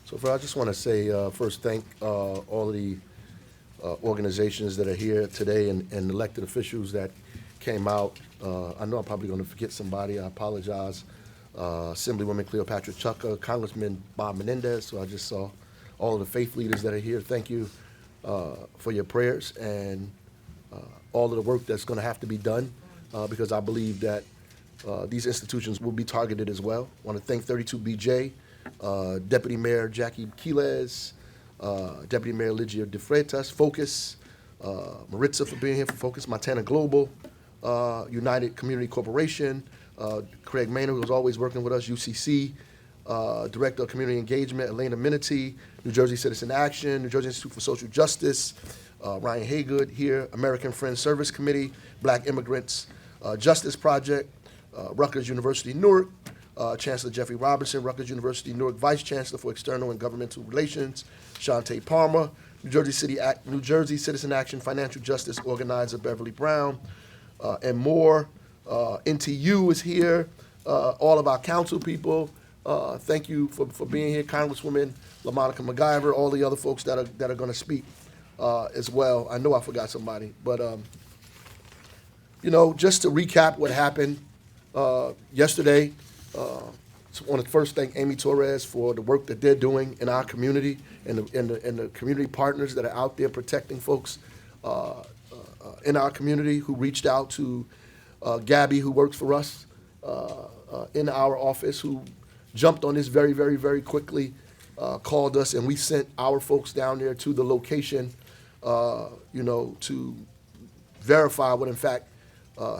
So I just want to say, first, thank all of the organizations that are here today and elected officials that came out. I know I'm probably going to forget somebody. I apologize. Assemblywoman Cleopatra Chucker, Congressman Bob Menendez. So I just saw all of the faith leaders that are here. Thank you for your prayers and all of the work that's going to have to be done because I believe that these institutions will be targeted as well. I want to thank 32BJ, Deputy Mayor Jackie Quiles, Deputy Mayor Ligia De Freitas, Focus, Maritza for being here for Focus, Montana Global, United Community Corporation, Craig Maynard, who's always working with us, UCC, Director of Community Engagement, Elena Minity, New Jersey Citizen Action, New Jersey Institute for Social Justice, Ryan Haygood here, American Friends Service Committee, Black Immigrants Justice Project, Rutgers University Newark, Chancellor Jeffrey Robinson, Rutgers University Newark Vice Chancellor for External and Governmental Relations, Shantae Palmer, New Jersey Citizen Action Financial Justice Organizer Beverly Brown, and more. NTU is here, all of our council people. Thank you for being here, Congresswoman LaMonica McIver, all the other folks that are going to speak as well. I know I forgot somebody, but you know, just to recap what happened yesterday. I want to first thank Amy Torres for the work that they're doing in our community and the community partners that are out there protecting folks in our community who reached out to Gabby, who works for us in our office, who jumped on this very, very, very quickly, called us, and we sent our folks down there to the location, you know, to verify what in fact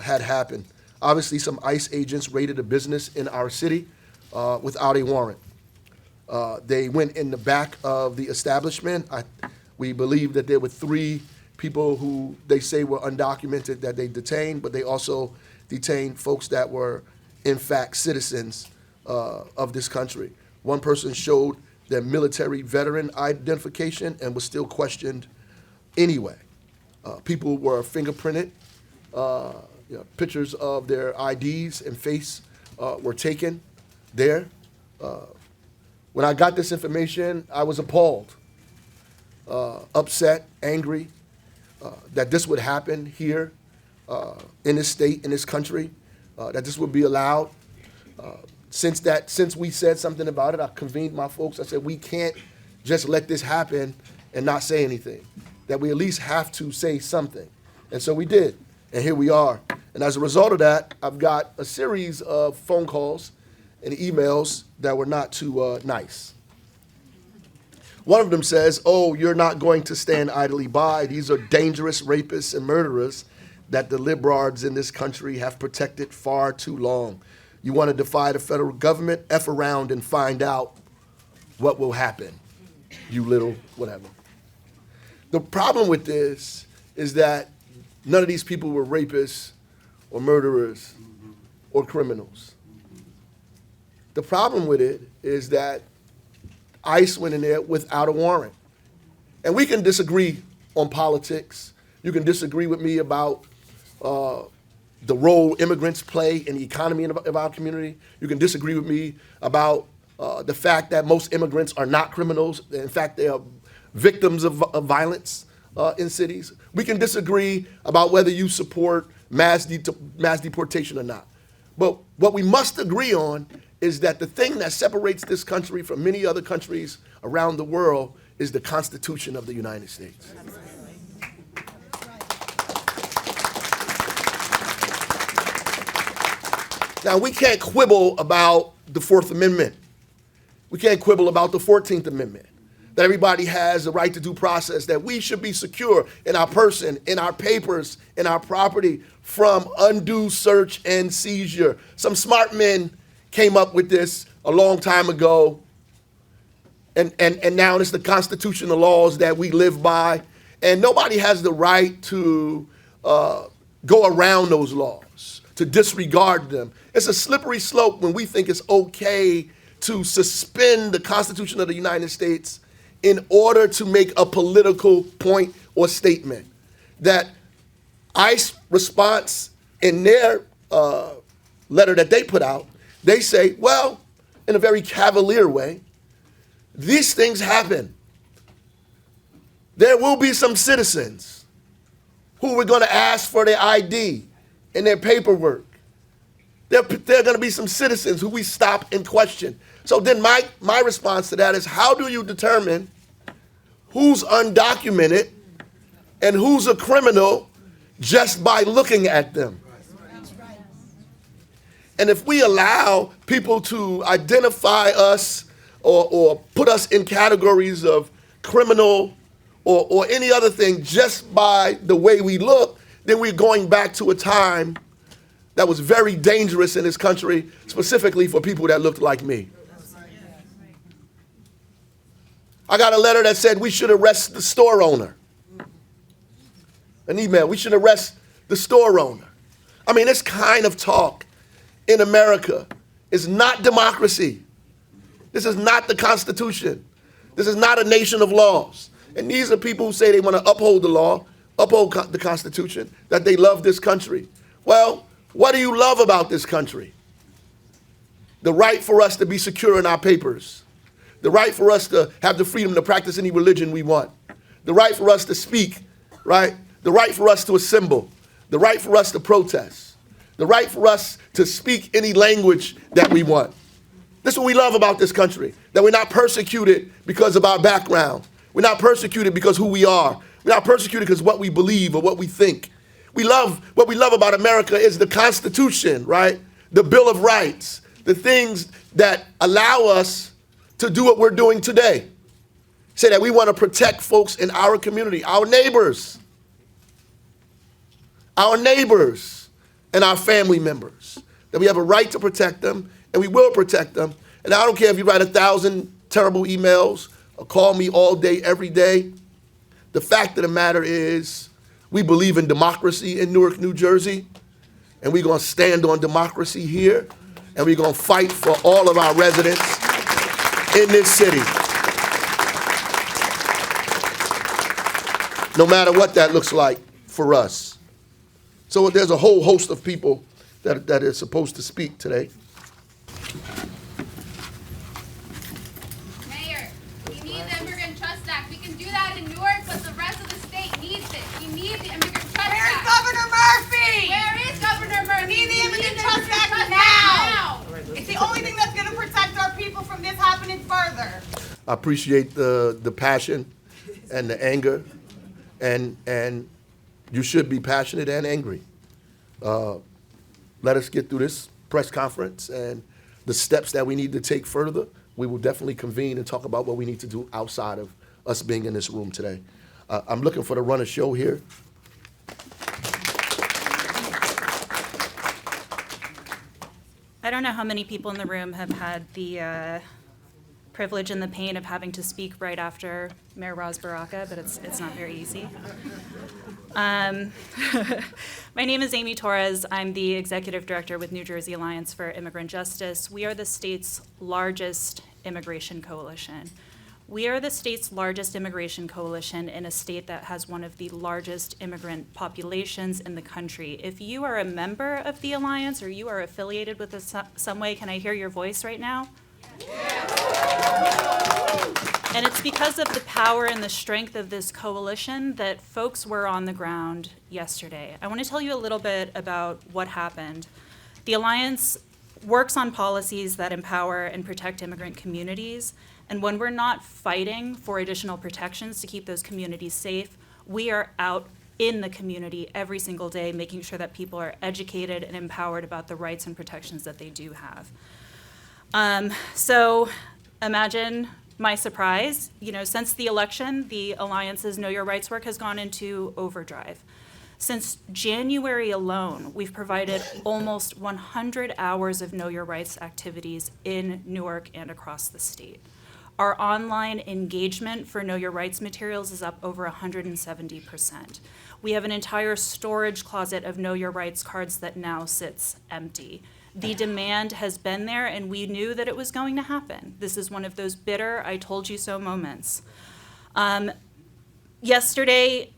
had happened. Obviously, some ICE agents raided a business in our city without a warrant. They went in the back of the establishment. We believe that there were 3 people who they say were undocumented that they detained, but they also detained folks that were, in fact, citizens of this country. One person showed their military veteran identification and was still questioned anyway. People were fingerprinted. Pictures of their IDs and face were taken there. When I got this information, I was appalled, upset, angry that this would happen here in this state, in this country, that this would be allowed. Since we said something about it, I convened my folks. I said, we can't just let this happen and not say anything, that we at least have to say something. And so we did, and here we are. And as a result of that, I've got a series of phone calls and emails that were not too nice. One of them says, oh, you're not going to stand idly by. These are dangerous rapists and murderers that the liberals in this country have protected far too long. You want to defy the federal government? F around and find out what will happen, you little whatever. The problem with this is that none of these people were rapists or murderers or criminals. The problem with it is that ICE went in there without a warrant. And we can disagree on politics. You can disagree with me about the role immigrants play in the economy of our community. You can disagree with me about the fact that most immigrants are not criminals. In fact, they are victims of violence in cities. We can disagree about whether you support mass deportation or not. But what we must agree on is that the thing that separates this country from many other countries around the world is the Constitution of the United States. Now, we can't quibble about the Fourth Amendment. We can't quibble about the 14th Amendment, that everybody has the right to due process, that we should be secure in our person, in our papers, in our property from undue search and seizure. Some smart men came up with this a long time ago, and now it's the constitutional laws that we live by, and nobody has the right to go around those laws, to disregard them. It's a slippery slope when we think it's okay to suspend the Constitution of the United States in order to make a political point or statement. That ICE response in their letter that they put out, they say, well, in a very cavalier way, these things happen. There will be some citizens who we're going to ask for their ID and their paperwork. There are going to be some citizens who we stop and question. So then my response to that is, how do you determine who's undocumented and who's a criminal just by looking at them? And if we allow people to identify us or put us in categories of criminal or any other thing just by the way we look, then we're going back to a time that was very dangerous in this country, specifically for people that looked like me. I got a letter that said we should arrest the store owner. An email, we should arrest the store owner. I mean, this kind of talk in America is not democracy. This is not the Constitution. This is not a nation of laws. And these are people who say they want to uphold the law, uphold the Constitution, that they love this country. Well, what do you love about this country? The right for us to be secure in our papers. The right for us to have the freedom to practice any religion we want. The right for us to speak, right? The right for us to assemble. The right for us to protest. The right for us to speak any language that we want. This is what we love about this country, that we're not persecuted because of our background. We're not persecuted because who we are. We're not persecuted because what we believe or what we think. What we love about America is the Constitution, right? The Bill of Rights, the things that allow us to do what we're doing today. Say that we want to protect folks in our community, our neighbors and our family members. That we have a right to protect them, and we will protect them. And I don't care if you write 1,000 terrible emails or call me all day, every day. The fact of the matter is, we believe in democracy in Newark, New Jersey, and we're going to stand on democracy here, and we're going to fight for all of our residents in this city. No matter what that looks like for us. So there's a whole host of people that is supposed to speak today. Mayor, we need the Immigrant Trust Act. We can do that in Newark, but the rest of the state needs it. We need the Immigrant Trust Act. Where's Governor Murphy? Where is Governor Murphy? We need the Immigrant Trust Act now. It's the only thing that's going to protect our people from this happening further. I appreciate the passion and the anger, and you should be passionate and angry. Let us get through this press conference and the steps that we need to take further. We will definitely convene and talk about what we need to do outside of us being in this room today. I'm looking for the run of show here. I don't know how many people in the room have had the privilege and the pain of having to speak right after Mayor Ras Baraka, but it's not very easy. My name is Amy Torres. I'm the Executive Director with New Jersey Alliance for Immigrant Justice. We are the state's largest immigration coalition. We are the state's largest immigration coalition in a state that has one of the largest immigrant populations in the country. If you are a member of the Alliance or you are affiliated with us some way, can I hear your voice right now? And it's because of the power and the strength of this coalition that folks were on the ground yesterday. I want to tell you a little bit about what happened. The Alliance works on policies that empower and protect immigrant communities. And when we're not fighting for additional protections to keep those communities safe, we are out in the community every single day, making sure that people are educated and empowered about the rights and protections that they do have. So imagine my surprise, since the election, the Alliance's Know Your Rights work has gone into overdrive. Since January alone, we've provided almost 100 hours of Know Your Rights activities in Newark and across the state. Our online engagement for Know Your Rights materials is up over 170%. We have an entire storage closet of Know Your Rights cards that now sits empty. The demand has been there, and we knew that it was going to happen. This is one of those bitter, I told you so moments. Yesterday,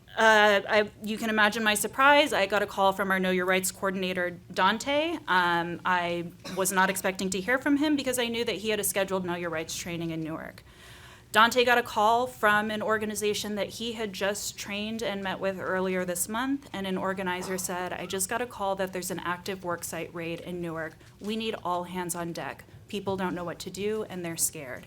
you can imagine my surprise. I got a call from our Know Your Rights coordinator, Dante. I was not expecting to hear from him because I knew that he had a scheduled Know Your Rights training in Newark. Dante got a call from an organization that he had just trained and met with earlier this month, and an organizer said, I just got a call that there's an active worksite raid in Newark. We need all hands on deck. People don't know what to do, and they're scared.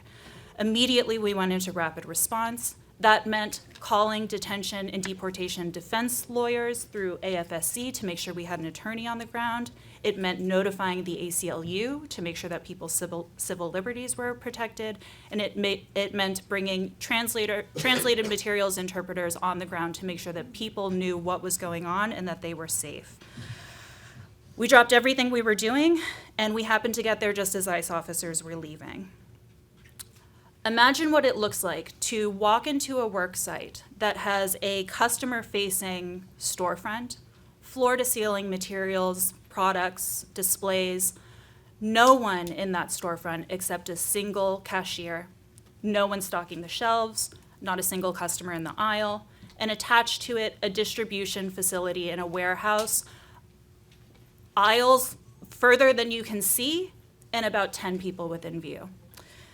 Immediately, we went into rapid response. That meant calling detention and deportation defense lawyers through AFSC to make sure we had an attorney on the ground. It meant notifying the ACLU to make sure that people's civil liberties were protected. And it meant bringing translated materials interpreters on the ground to make sure that people knew what was going on and that they were safe. We dropped everything we were doing, and we happened to get there just as ICE officers were leaving. Imagine what it looks like to walk into a work site that has a customer-facing storefront, floor-to-ceiling materials, products, displays, no one in that storefront except a single cashier, no one stocking the shelves, not a single customer in the aisle, and attached to it a distribution facility in a warehouse, aisles further than you can see, and about 10 people within view.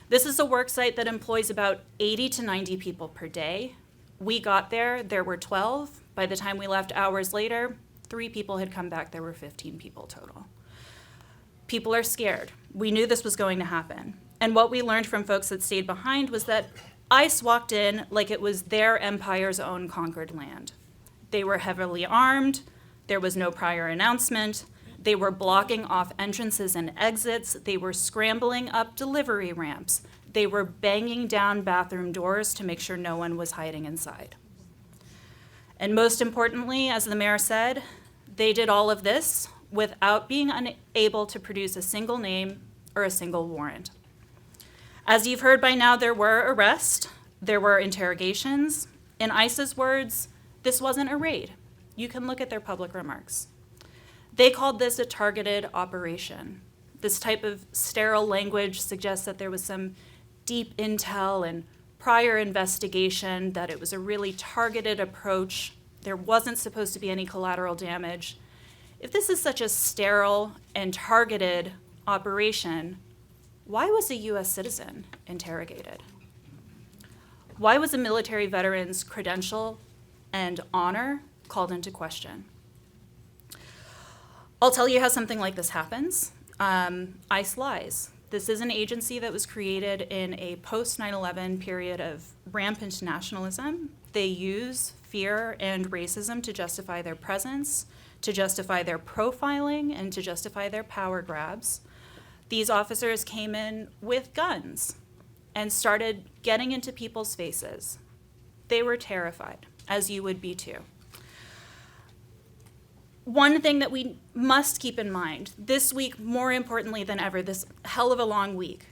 This is a work site that employs about 80 to 90 people per day. We got there were 12. By the time we left hours later, 3 people had come back, there were 15 people total. People are scared. We knew this was going to happen. And what we learned from folks that stayed behind was that ICE walked in like it was their empire's own conquered land. They were heavily armed, there was no prior announcement, they were blocking off entrances and exits. They were scrambling up delivery ramps. They were banging down bathroom doors to make sure no one was hiding inside. And most importantly, as the mayor said, they did all of this without being unable to produce a single name or a single warrant. As you've heard by now, there were arrests, there were interrogations. In ICE's words, this wasn't a raid. You can look at their public remarks. They called this a targeted operation. This type of sterile language suggests that there was some deep intel and prior investigation, that it was a really targeted approach. There wasn't supposed to be any collateral damage. If this is such a sterile and targeted operation, why was a US citizen interrogated? Why was a military veteran's credential and honor called into question? I'll tell you how something like this happens. ICE lies. This is an agency that was created in a post-9/11 period of rampant nationalism. They use fear and racism to justify their presence, to justify their profiling, and to justify their power grabs. These officers came in with guns and started getting into people's faces. They were terrified, as you would be too. One thing that we must keep in mind, this week, more importantly than ever, this hell of a long week,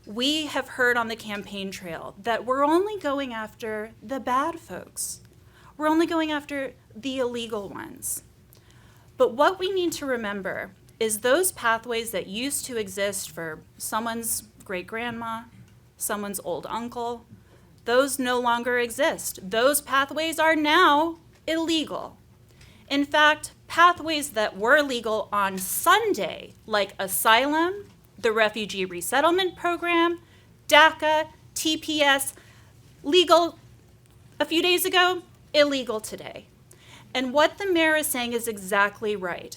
we have heard on the campaign trail that we're only going after the bad folks. We're only going after the illegal ones. But what we need to remember is those pathways that used to exist for someone's great-grandma, someone's old uncle, those no longer exist. Those pathways are now illegal. In fact, pathways that were legal on Sunday, like asylum, the Refugee Resettlement Program, DACA, TPS, legal a few days ago, illegal today. And what the mayor is saying is exactly right.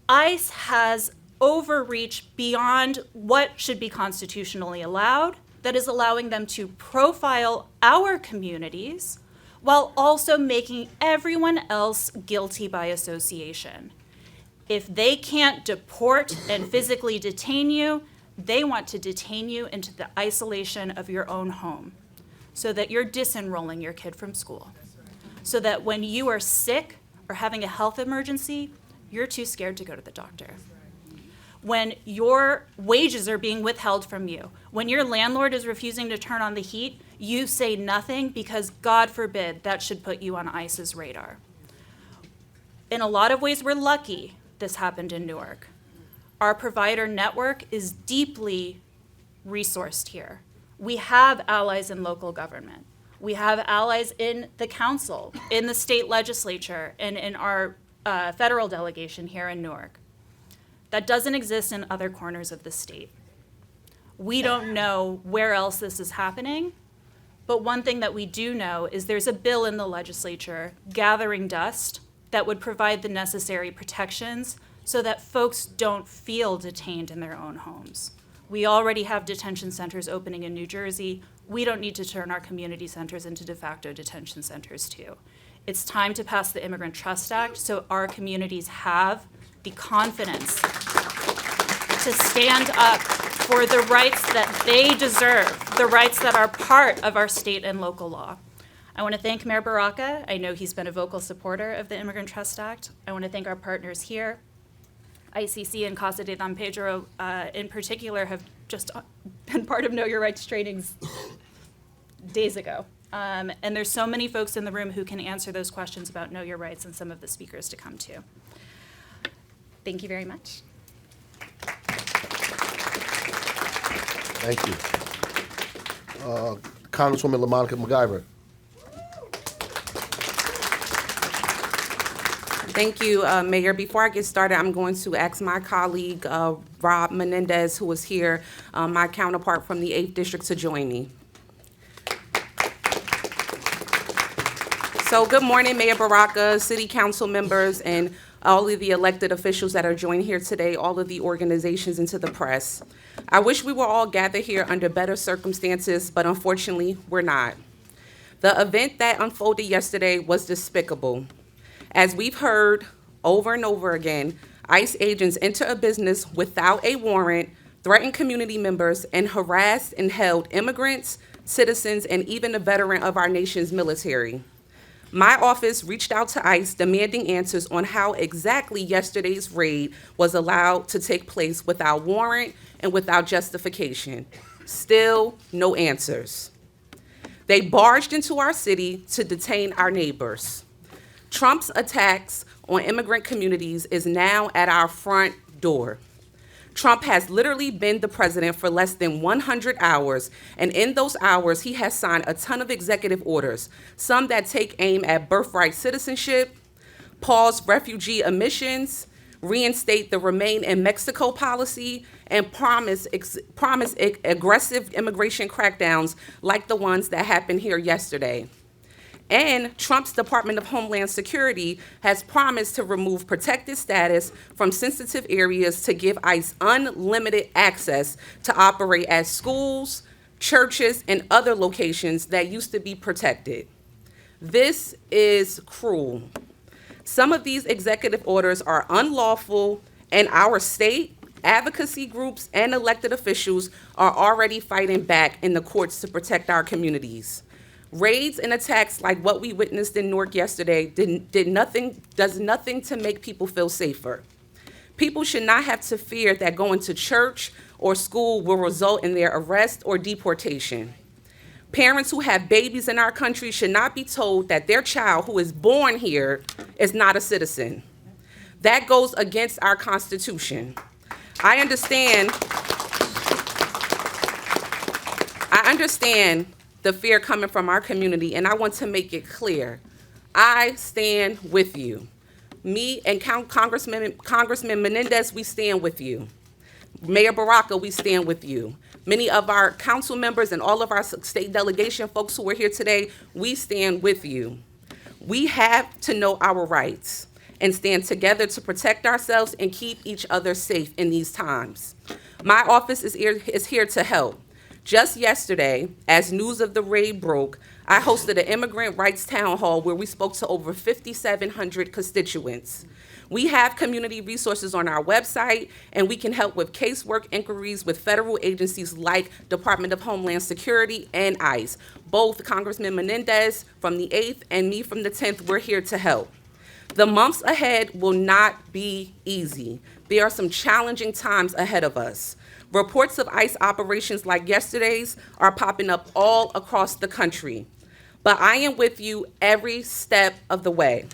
ICE has overreached beyond what should be constitutionally allowed, that is allowing them to profile our communities, while also making everyone else guilty by association. If they can't deport and physically detain you, they want to detain you into the isolation of your own home so that you're disenrolling your kid from school. So that when you are sick or having a health emergency, you're too scared to go to the doctor. When your wages are being withheld from you, when your landlord is refusing to turn on the heat, you say nothing because, God forbid, that should put you on ICE's radar. In a lot of ways, we're lucky this happened in Newark. Our provider network is deeply resourced here. We have allies in local government. We have allies in the council, in the state legislature, and in our federal delegation here in Newark. That doesn't exist in other corners of the state. We don't know where else this is happening, But one thing that we do know is there's a bill in the legislature gathering dust that would provide the necessary protections so that folks don't feel detained in their own homes. We already have detention centers opening in New Jersey. We don't need to turn our community centers into de facto detention centers too. It's time to pass the Immigrant Trust Act so our communities have the confidence to stand up for the rights that they deserve, the rights that are part of our state and local law. I want to thank Mayor Baraka. I know he's been a vocal supporter of the Immigrant Trust Act. I want to thank our partners here. ICC and Casa de Pedro in particular have just been part of Know Your Rights trainings days ago. And there's so many folks in the room who can answer those questions about Know Your Rights and some of the speakers to come too. Thank you very much. Thank you. Congresswoman LaMonica McIver. Thank you, Mayor. Before I get started, I'm going to ask my colleague, Rob Menendez, who is here, my counterpart from the 8th District, to join me. So good morning, Mayor Baraka, City Council members, and all of the elected officials that are joined here today, all of the organizations, and to the press. I wish we were all gathered here under better circumstances, but unfortunately, we're not. The event that unfolded yesterday was despicable. As we've heard over and over again, ICE agents enter a business without a warrant, threaten community members, and harassed and held immigrants, citizens, and even a veteran of our nation's military. My office reached out to ICE demanding answers on how exactly yesterday's raid was allowed to take place without warrant and without justification. Still, no answers. They barged into our city to detain our neighbors. Trump's attacks on immigrant communities is now at our front door. Trump has literally been the president for less than 100 hours, and in those hours, he has signed a ton of executive orders, some that take aim at birthright citizenship, pause refugee admissions, reinstate the Remain in Mexico policy, and promise aggressive immigration crackdowns like the ones that happened here yesterday. And Trump's Department of Homeland Security has promised to remove protected status from sensitive areas to give ICE unlimited access to operate at schools, churches, and other locations that used to be protected. This is cruel. Some of these executive orders are unlawful, and our state, advocacy groups, and elected officials are already fighting back in the courts to protect our communities. Raids and attacks like what we witnessed in Newark yesterday does nothing to make people feel safer. People should not have to fear that going to church or school will result in their arrest or deportation. Parents who have babies in our country should not be told that their child who is born here is not a citizen. That goes against our Constitution. I understand the fear coming from our community, and I want to make it clear. I stand with you. Me and Congressman Menendez, we stand with you. Mayor Baraka, we stand with you. Many of our council members and all of our state delegation folks who are here today, we stand with you. We have to know our rights and stand together to protect ourselves and keep each other safe in these times. My office is here to help. Just yesterday, as news of the raid broke, I hosted an immigrant rights town hall where we spoke to over 5,700 constituents. We have community resources on our website, and we can help with casework inquiries with federal agencies like Department of Homeland Security and ICE. Both Congressman Menendez from the 8th and me from the 10th, we're here to help. The months ahead will not be easy. There are some challenging times ahead of us. Reports of ICE operations like yesterday's are popping up all across the country. But I am with you every step of the way.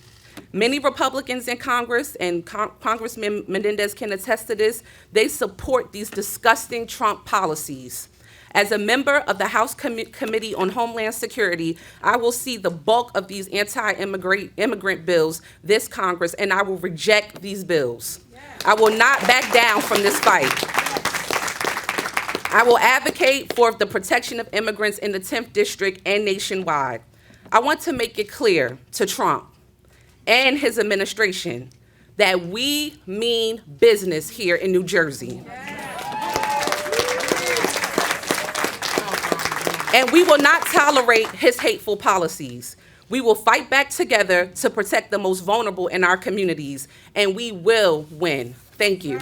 Many Republicans in Congress, and Congressman Menendez can attest to this, they support these disgusting Trump policies. As a member of the House Committee on Homeland Security, I will see the bulk of these anti-immigrant bills this Congress, and I will reject these bills. I will not back down from this fight. I will advocate for the protection of immigrants in the 10th District and nationwide. I want to make it clear to Trump and his administration that we mean business here in New Jersey. And we will not tolerate his hateful policies. We will fight back together to protect the most vulnerable in our communities, and we will win. Thank you.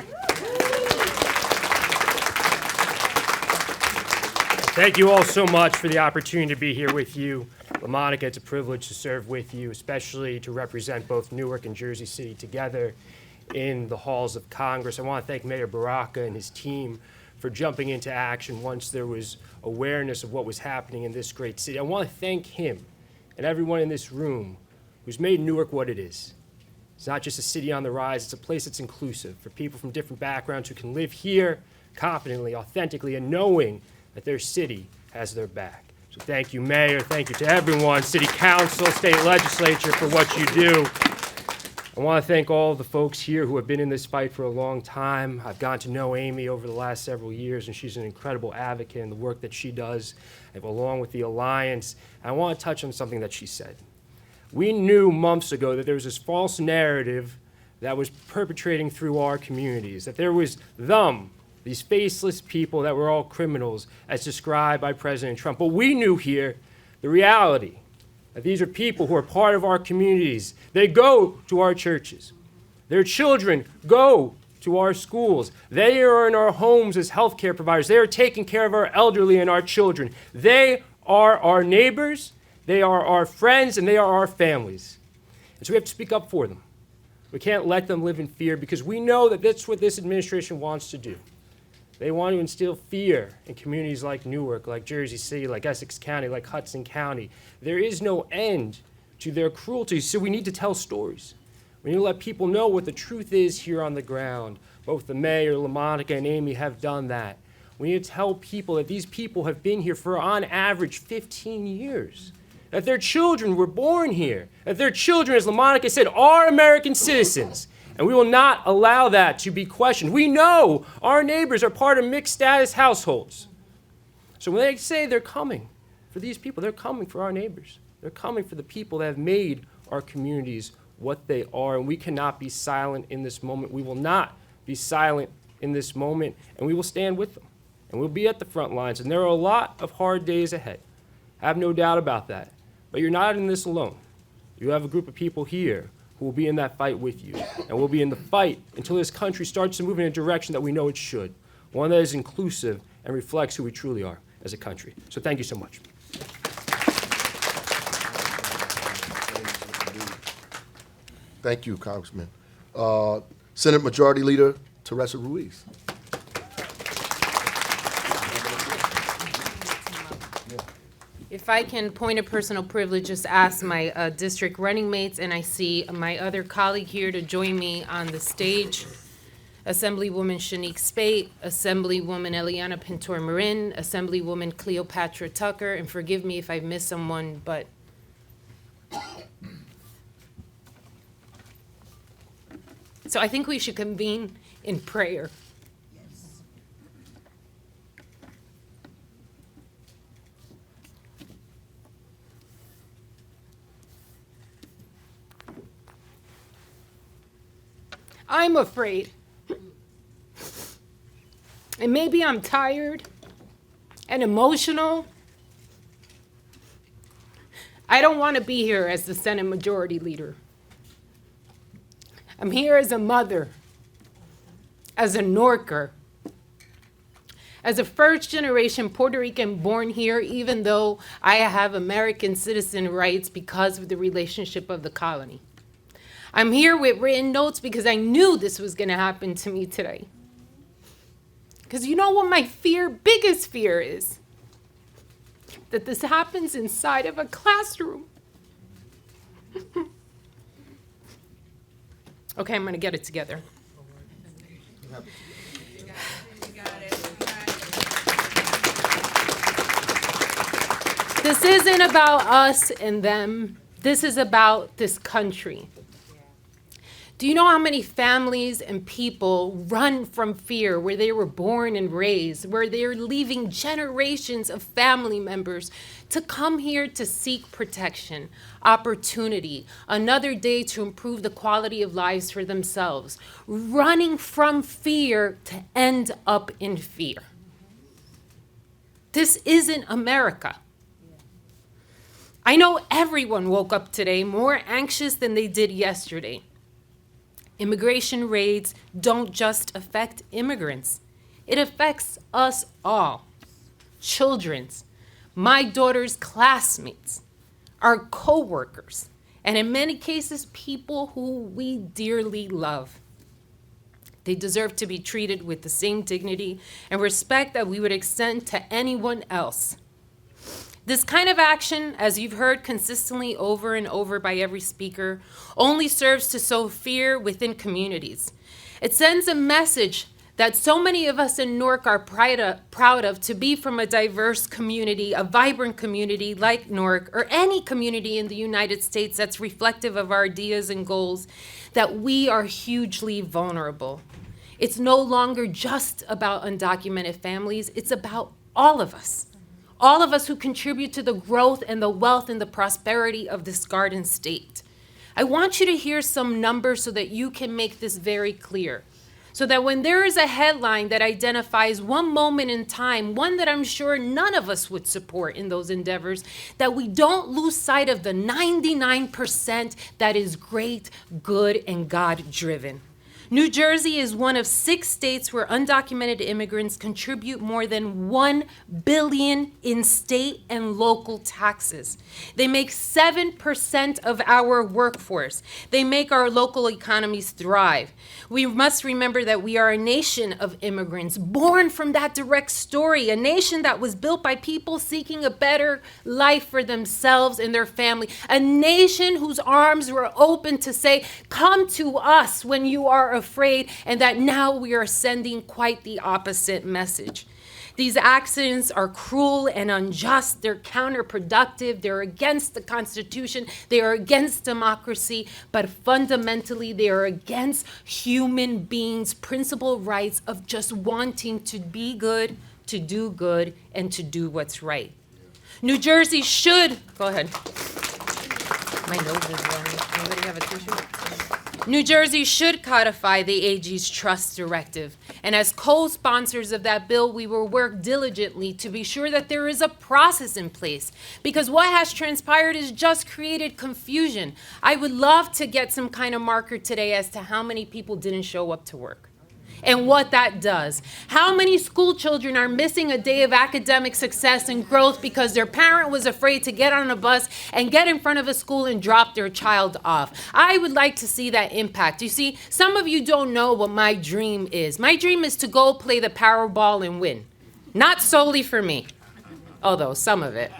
Thank you all so much for the opportunity to be here with you. LaMonica, it's a privilege to serve with you, especially to represent both Newark and Jersey City together in the halls of Congress. I want to thank Mayor Baraka and his team for jumping into action once there was awareness of what was happening in this great city. I want to thank him and everyone in this room who's made Newark what it is. It's not just a city on the rise, it's a place that's inclusive for people from different backgrounds who can live here confidently, authentically, and knowing that their city has their back. So thank you, Mayor. Thank you to everyone, City Council, State Legislature, for what you do. I want to thank all the folks here who have been in this fight for a long time. I've gotten to know Amy over the last several years, and she's an incredible advocate in the work that she does, along with the Alliance. And I want to touch on something that she said. We knew months ago that there was this false narrative that was perpetrating through our communities, that there was these faceless people that were all criminals as described by President Trump. But we knew here the reality, that these are people who are part of our communities. They go to our churches. Their children go to our schools. They are in our homes as healthcare providers. They are taking care of our elderly and our children. They are our neighbors, they are our friends, and they are our families. And so we have to speak up for them. We can't let them live in fear because we know that that's what this administration wants to do. They want to instill fear in communities like Newark, like Jersey City, like Essex County, like Hudson County. There is no end to their cruelty, so we need to tell stories. We need to let people know what the truth is here on the ground. Both the mayor, LaMonica, and Amy have done that. We need to tell people that these people have been here for, on average, 15 years. That their children were born here. That their children, as LaMonica said, are American citizens. And we will not allow that to be questioned. We know our neighbors are part of mixed status households. So when they say they're coming for these people, they're coming for our neighbors. They're coming for the people that have made our communities what they are. And we cannot be silent in this moment. We will not be silent in this moment. And we will stand with them. And we'll be at the front lines. And there are a lot of hard days ahead. I have no doubt about that. But you're not in this alone. You have a group of people here who will be in that fight with you. And we'll be in the fight until this country starts to move in a direction that we know it should, one that is inclusive and reflects who we truly are as a country. So thank you so much. Thank you, Congressman. Senate Majority Leader Teresa Ruiz. If I can, point of personal privilege, just ask my district running mates, and I see my other colleague here to join me on the stage. Assemblywoman Shanique Speight, Assemblywoman Eliana Pintor-Marin, Assemblywoman Cleopatra Tucker, and forgive me if I've missed someone, but so I think we should convene in prayer. I'm afraid. And maybe I'm tired and emotional. I don't want to be here as the Senate Majority Leader. I'm here as a mother, as a Norker, as a first-generation Puerto Rican born here, even though I have American citizen rights because of the relationship of the colony. I'm here with written notes because I knew this was going to happen to me today. Because you know what my biggest fear is? That this happens inside of a classroom. Okay, I'm going to get it together. This isn't about us and them. This is about this country. Do Do you know how many families and people run from fear where they were born and raised, where they're leaving generations of family members to come here to seek protection, opportunity, another day to improve the quality of lives for themselves, running from fear to end up in fear? This isn't America. I know everyone woke up today more anxious than they did yesterday. Immigration raids don't just affect immigrants. It affects us all. Children's, my daughter's classmates, our co-workers, and in many cases, people who we dearly love. They deserve to be treated with the same dignity and respect that we would extend to anyone else. This kind of action, as you've heard consistently over and over by every speaker, only serves to sow fear within communities. It sends a message that so many of us in Newark are proud of, to be from a diverse community, a vibrant community like Newark, or any community in the United States that's reflective of our ideas and goals, that we are hugely vulnerable. It's no longer just about undocumented families, it's about all of us. All of us who contribute to the growth and the wealth and the prosperity of this garden state. I want you to hear some numbers so that you can make this very clear. So that when there is a headline that identifies one moment in time, one that I'm sure none of us would support in those endeavors, that we don't lose sight of the 99% that is great, good, and God-driven. New Jersey is one of 6 states where undocumented immigrants contribute more than $1 billion in state and local taxes. They make 7% of our workforce. They make our local economies thrive. We must remember that we are a nation of immigrants, born from that direct story, a nation that was built by people seeking a better life for themselves and their family, a nation whose arms were open to say, come to us when you are afraid, and that now we are sending quite the opposite message. These actions are cruel and unjust. They're counterproductive. They're against the Constitution. They are against democracy. But fundamentally, they are against human beings' principal rights of just wanting to be good, to do good, and to do what's right. New Jersey should, go ahead. My nose is running. Anybody have a tissue? New Jersey should codify the AG's trust directive. And as co-sponsors of that bill, we will work diligently to be sure that there is a process in place. Because what has transpired has just created confusion. I would love to get some kind of marker today as to how many people didn't show up to work and what that does. How many school children are missing a day of academic success and growth because their parent was afraid to get on a bus and get in front of a school and drop their child off? I would like to see that impact. You see, some of you don't know what my dream is. My dream is to go play the Powerball and win. Not solely for me, although some of it.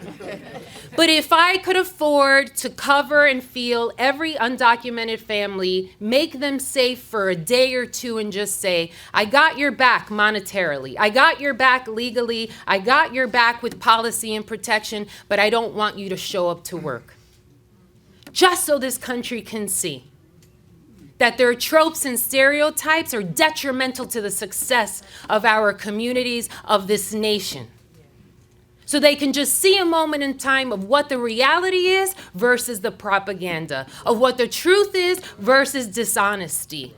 But if I could afford to cover and feel every undocumented family, make them safe for a day or two and just say, I got your back monetarily, I got your back legally, I got your back with policy and protection, but I don't want you to show up to work. Just so this country can see that their tropes and stereotypes are detrimental to the success of our communities, of this nation. So they can just see a moment in time of what the reality is versus the propaganda, of what the truth is versus dishonesty,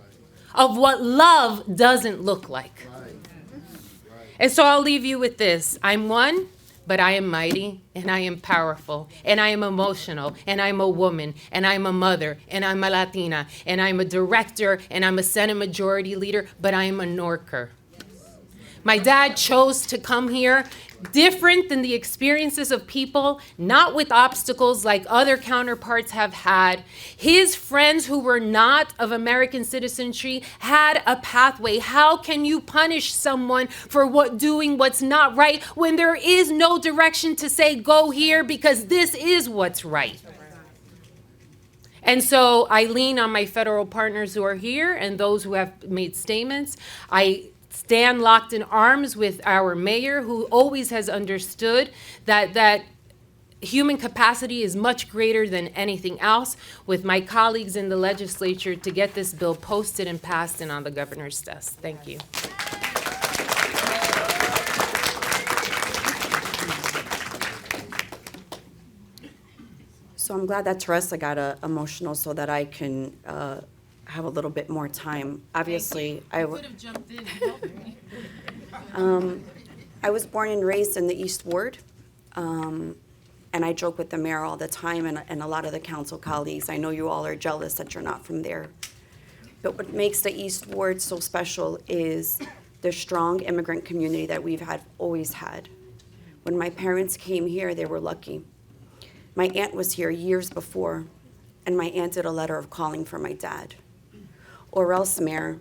of what love doesn't look like. And so I'll leave you with this. I'm one, but I am mighty, and I am powerful, and I am emotional, and I'm a woman, and I'm a mother, and I'm a Latina, and I'm a director, and I'm a Senate Majority Leader, but I am a Norker. My dad chose to come here different than the experiences of people, not with obstacles like other counterparts have had. His friends who were not of American citizenry had a pathway. How can you punish someone for doing what's not right when there is no direction to say, go here because this is what's right? And so I lean on my federal partners who are here and those who have made statements. I stand locked in arms with our mayor, who always has understood that human capacity is much greater than anything else with my colleagues in the legislature to get this bill posted and passed and on the governor's desk. Thank you. So I'm glad that Teresa got emotional so that I can have a little bit more time. Obviously, I was born and raised in the East Ward, and I joke with the mayor all the time and a lot of the council colleagues. I know you all are jealous that you're not from there. But what makes the East Ward so special is the strong immigrant community that we've always had. When my parents came here, they were lucky. My aunt was here years before, and my aunt did a letter of calling for my dad. Or else, Mayor,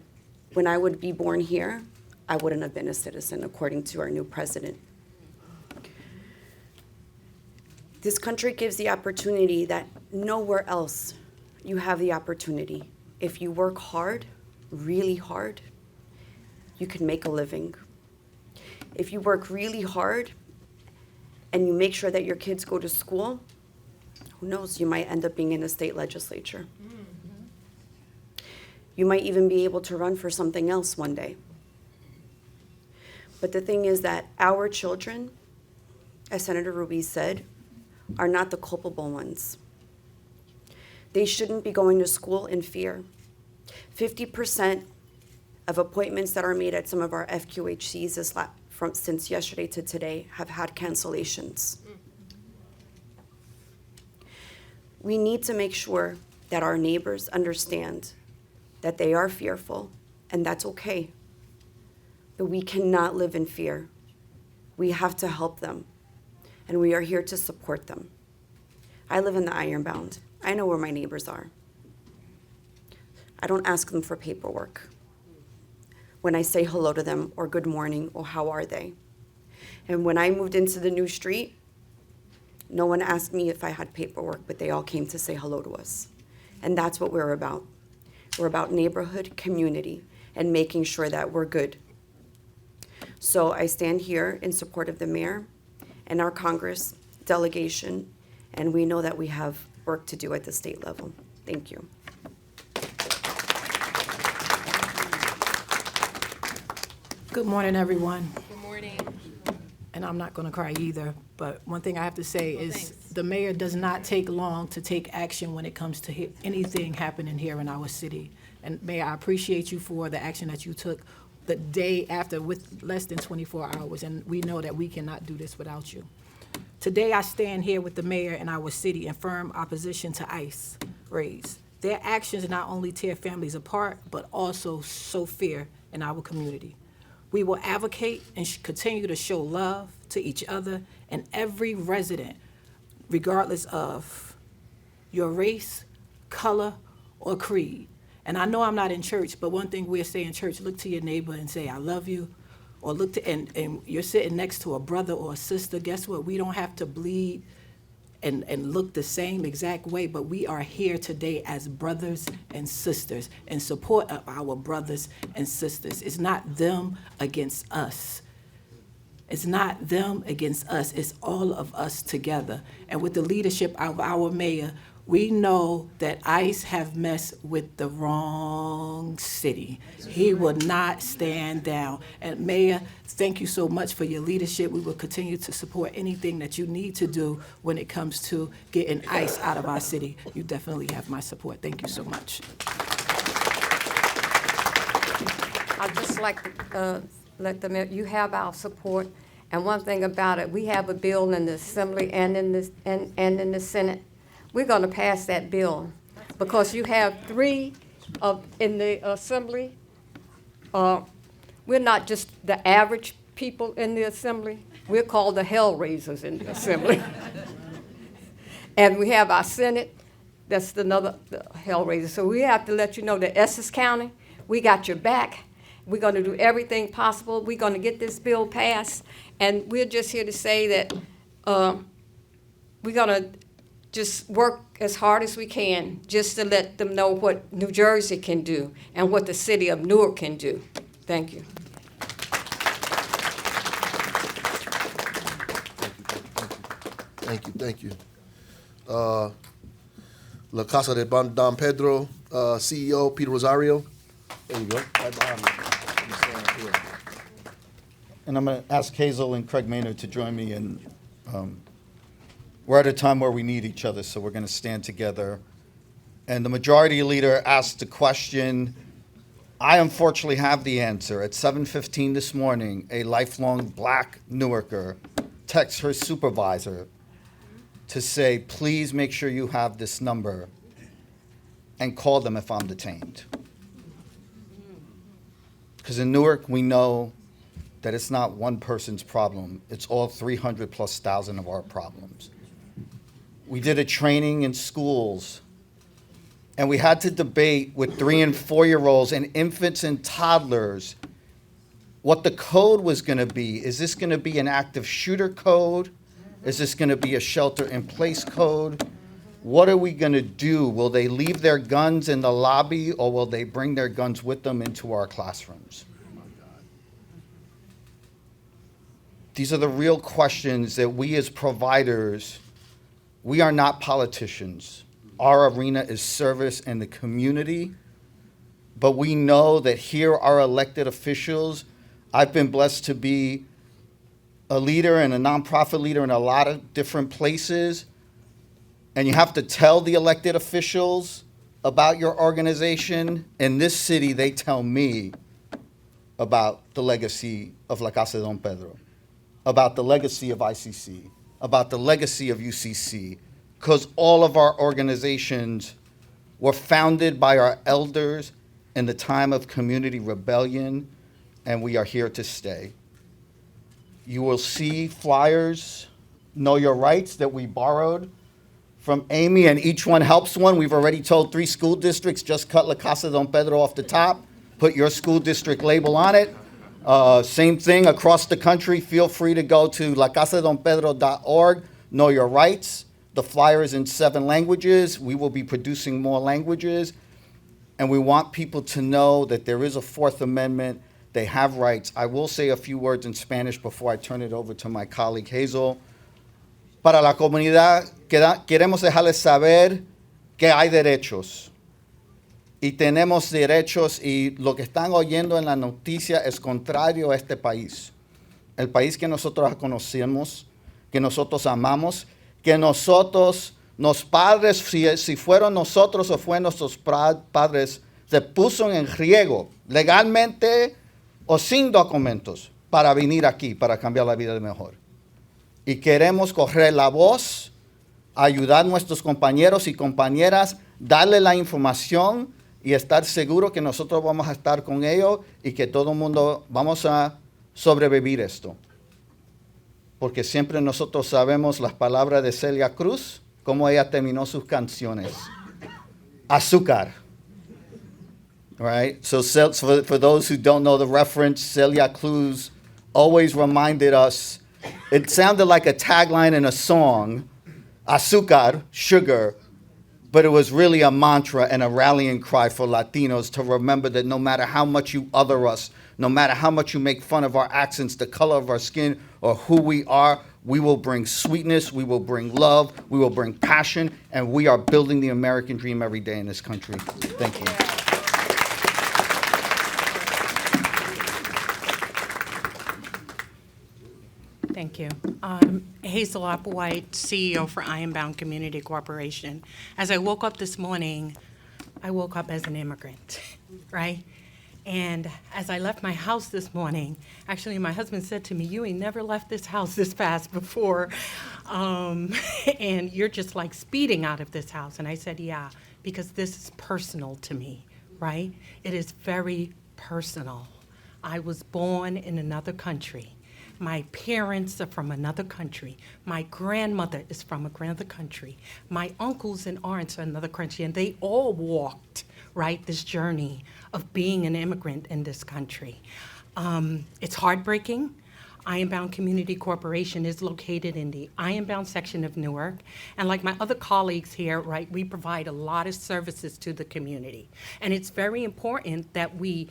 when I would be born here, I wouldn't have been a citizen, according to our new president. This country gives the opportunity that nowhere else you have the opportunity. If you work hard, really hard, you can make a living. If you work really hard and you make sure that your kids go to school, who knows, you might end up being in the state legislature. You might even be able to run for something else one day. But the thing is that our children, as Senator Ruiz said, are not the culpable ones. They shouldn't be going to school in fear. 50% of appointments that are made at some of our FQHCs since yesterday to today have had cancellations. We need to make sure that our neighbors understand that they are fearful, and that's okay. But we cannot live in fear. We have to help them, and we are here to support them. I live in the Ironbound. I know where my neighbors are. I don't ask them for paperwork when I say hello to them or good morning or how are they. And when I moved into the new street, no one asked me if I had paperwork, but they all came to say hello to us. And that's what we're about. We're about neighborhood, community, and making sure that we're good. So I stand here in support of the mayor and our Congress delegation, and we know that we have work to do at the state level. Thank you. Good morning, everyone. Good morning. And I'm not going to cry either, but one thing I have to say is the mayor does not take long to take action when it comes to anything happening here in our city. And Mayor, I appreciate you for the action that you took the day after with less than 24 hours, and we know that we cannot do this without you. Today, I stand here with the mayor in our city in firm opposition to ICE raids. Their actions not only tear families apart, but also sow fear in our community. We will advocate and continue to show love to each other and every resident, regardless of your race, color, or creed. And I know I'm not in church, but one thing we'll say in church, look to your neighbor and say, I love you. Or look to, and you're sitting next to a brother or a sister, guess what? We don't have to bleed and look the same exact way, but we are here today as brothers and sisters in support of our brothers and sisters. It's not them against us. It's not them against us. It's all of us together. And with the leadership of our mayor, we know that ICE have messed with the wrong city. He will not stand down. And Mayor, thank you so much for your leadership. We will continue to support anything that you need to do when it comes to getting ICE out of our city. You definitely have my support. Thank you so much. I'd just like to let the mayor, you have our support. And one thing about it, we have a bill in the Assembly and in the Senate. We're going to pass that bill because you have three in the Assembly. We're not just the average people in the Assembly. We're called the hell raisers in the Assembly. And we have our Senate. That's another hell raiser. So we have to let you know that Essex County, we got your back. We're going to do everything possible. We're going to get this bill passed. And we're just here to say that we're going to just work as hard as we can just to let them know what New Jersey can do and what the city of Newark can do. Thank you. Thank you. La Casa de Don Pedro, CEO, Peter Rosario. There you go. Right behind me. You stand up here. And I'm going to ask Hazel and Craig Maynard to join me. And we're at a time where we need each other, so we're going to stand together. And the majority leader asked a question. I unfortunately have the answer. At 7:15 this morning, a lifelong black Newarker texts her supervisor to say, please make sure you have this number and call them if I'm detained. Because in Newark, we know that it's not one person's problem. It's all 300,000+ of our problems. We did a training in schools, and we had to debate with 3- and 4-year-olds and infants and toddlers what the code was going to be. Is this going to be an active shooter code? Is this going to be a shelter-in-place code? What are we going to do? Will they leave their guns in the lobby, or will they bring their guns with them into our classrooms? These are the real questions that we as providers, we are not politicians. Our arena is service and the community, but we know that here are elected officials. I've been blessed to be a leader and a nonprofit leader in a lot of different places, and you have to tell the elected officials about your organization. In this city, they tell me about the legacy of La Casa de Don Pedro, about the legacy of ICC, about the legacy of UCC, because all of our organizations were founded by our elders in the time of community rebellion, and we are here to stay. You will see flyers, Know Your Rights, that we borrowed from Amy, and each one helps one. We've already told 3 school districts, just cut La Casa de Don Pedro off the top, put your school district label on it. Same thing across the country. Feel free to go to lacasadonpedro.org, Know Your Rights. The flyer is in 7 languages. We will be producing more languages. And we want people to know that there is a 4th Amendment. They have rights. I will say a few words in Spanish before I turn it over to my colleague Hazel. Para la comunidad, queremos dejarles saber que hay derechos. Y tenemos derechos, y lo que están oyendo en la noticia es contrario a este país. El país que nosotros conocemos, que nosotros amamos, que nosotros, los padres, si fueron nosotros o fueron nuestros padres, se puso en riesgo legalmente o sin documentos para venir aquí, para cambiar la vida de mejor. Y queremos correr la voz, ayudar a nuestros compañeros y compañeras, darle la información y estar seguro que nosotros vamos a estar con ellos y que todo el mundo vamos a sobrevivir esto. Porque siempre nosotros sabemos las palabras de Celia Cruz, cómo ella terminó sus canciones. Azúcar. Right? So for those who don't know the reference, Celia Cruz always reminded us, it sounded like a tagline in a song, azúcar, sugar, but it was really a mantra and a rallying cry for Latinos to remember that no matter how much you other us, no matter how much you make fun of our accents, the color of our skin, or who we are, we will bring sweetness, we will bring love, we will bring passion, and we are building the American dream every day in this country. Thank you. Thank you. Hazel Applewhite, CEO for Ironbound Community Corporation. As I woke up this morning, I woke up as an immigrant, right? And as I left my house this morning, actually my husband said to me, you ain't never left this house this fast before, and you're just like speeding out of this house. And I said, yeah, because this is personal to me, right? It is very personal. I was born in another country. My parents are from another country. My grandmother is from another country. My uncles and aunts are another country, and they all walked, right, this journey of being an immigrant in this country. It's heartbreaking. Ironbound Community Corporation is located in the Ironbound section of Newark. And like my other colleagues here, right, we provide a lot of services to the community. And it's very important that we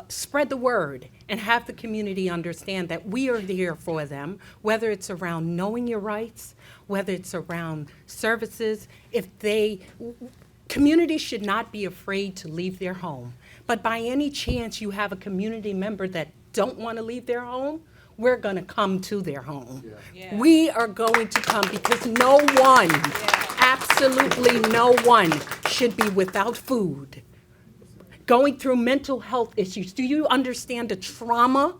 spread the word and have the community understand that we are here for them, whether it's around knowing your rights, whether it's around services. Communities should not be afraid to leave their home. But by any chance you have a community member that don't want to leave their home, we're going to come to their home. Yeah. We are going to come because no one, absolutely no one, should be without food, going through mental health issues. Do you understand the trauma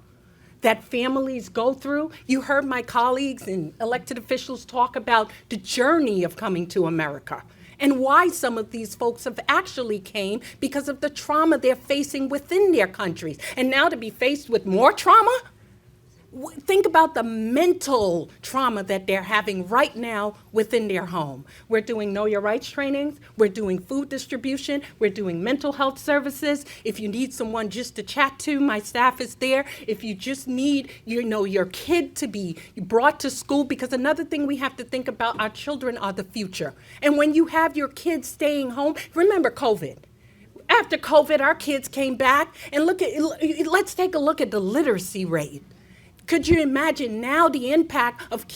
that families go through? You heard my colleagues and elected officials talk about the journey of coming to America and why some of these folks have actually came because of the trauma they're facing within their countries. And now to be faced with more trauma? Think about the mental trauma that they're having right now within their home. We're doing Know Your Rights trainings. We're doing food distribution. We're doing mental health services. If you need someone just to chat to, my staff is there. If you just need, your kid to be brought to school, because another thing we have to think about, our children are the future. And when you have your kids staying home, remember COVID. After COVID, our kids came back, and let's take a look at the literacy rate. Could you imagine now the impact of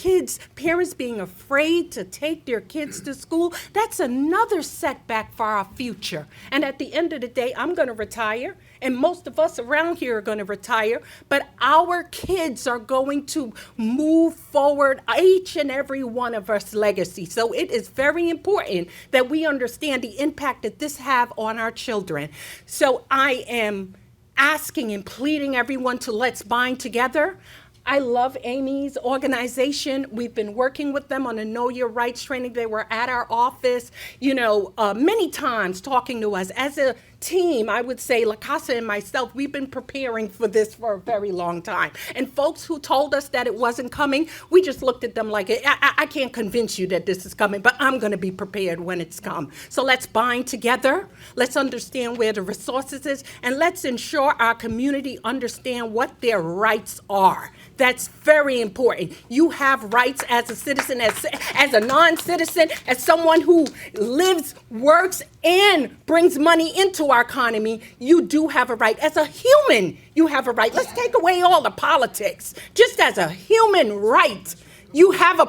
parents being afraid to take their kids to school? That's another setback for our future. And at the end of the day, I'm going to retire, and most of us around here are going to retire, but our kids are going to move forward, each and every one of us legacy. So it is very important that we understand the impact that this have on our children. So I am asking and pleading everyone to let's bind together. I love Amy's organization. We've been working with them on a Know Your Rights training. They were at our office, many times talking to us. As a team, I would say, Casa and myself, we've been preparing for this for a very long time. And folks who told us that it wasn't coming, we just looked at them like, I can't convince you that this is coming, but I'm going to be prepared when it's come. So let's bind together. Let's understand where the resources is, and let's ensure our community understand what their rights are. That's very important. You have rights as a citizen, as a non-citizen, as someone who lives, works, and brings money into our economy. You do have a right. As a human, you have a right. Let's take away all the politics. Just as a human right, you have a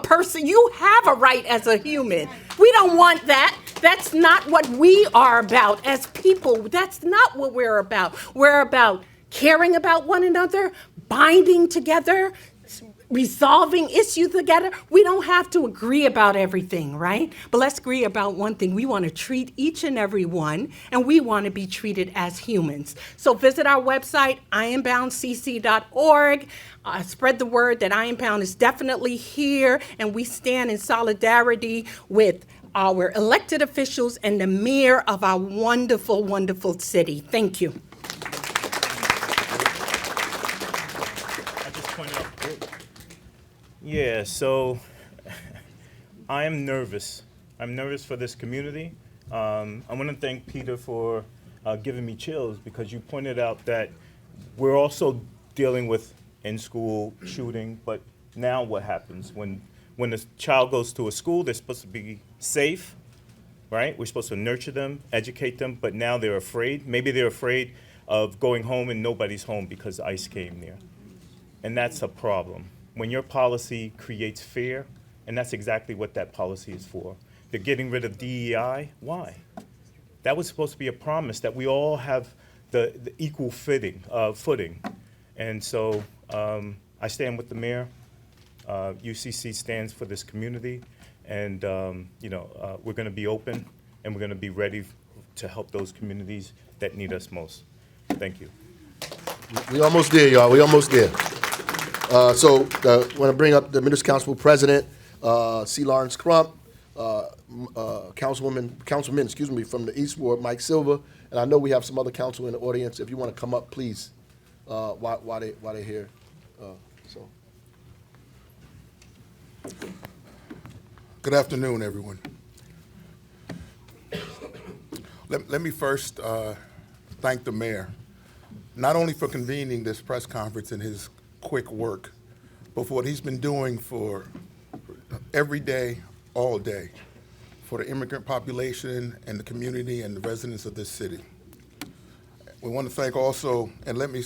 right as a human. We don't want that. That's not what we are about as people. That's not what we're about. We're about caring about one another, binding together, resolving issues together. We don't have to agree about everything, right? But let's agree about one thing. We want to treat each and every one, and we want to be treated as humans. So visit our website, ironboundcc.org. Spread the word that Ironbound is definitely here, and we stand in solidarity with our elected officials and the mayor of our wonderful, wonderful city. Thank you. Yeah, so I am nervous. I'm nervous for this community. I want to thank Peter for giving me chills, because you pointed out that we're also dealing with in-school shooting, but now what happens? When a child goes to a school, they're supposed to be safe, right? We're supposed to nurture them, educate them, but now they're afraid. Maybe they're afraid of going home and nobody's home because ICE came there. And that's a problem. When your policy creates fear, and that's exactly what that policy is for. They're getting rid of DEI. Why? That was supposed to be a promise that we all have the equal footing. And so I stand with the mayor. UCC stands for this community, and we're going to be open, and we're going to be ready to help those communities that need us most. Thank you. We almost there, y'all. We almost there. So I want to bring up the Municipal Council President, C. Lawrence Crump, Councilman, from the East Ward, Mike Silver, and I know we have some other council in the audience. If you want to come up, please, while they're here. Good afternoon, everyone. Let me first thank the mayor, not only for convening this press conference and his quick work, but for what he's been doing for every day, all day, for the immigrant population and the community and the residents of this city. We want to thank also, and let me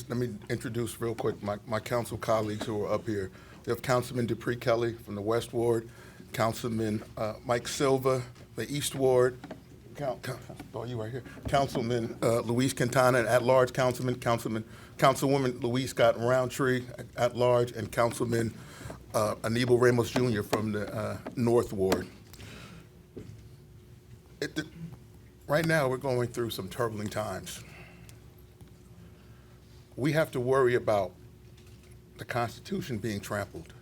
introduce real quick my council colleagues who are up here. We have Councilman Dupree Kelly from the West Ward, Councilman Mike Silva, the East Ward, you right here, Councilman Luis Quintana, and at-large Councilwoman Louise Scott Roundtree, at-large, and Councilman Aníbal Ramos Jr. from the North Ward. Right now, we're going through some turbulent times. We have to worry about the Constitution being trampled.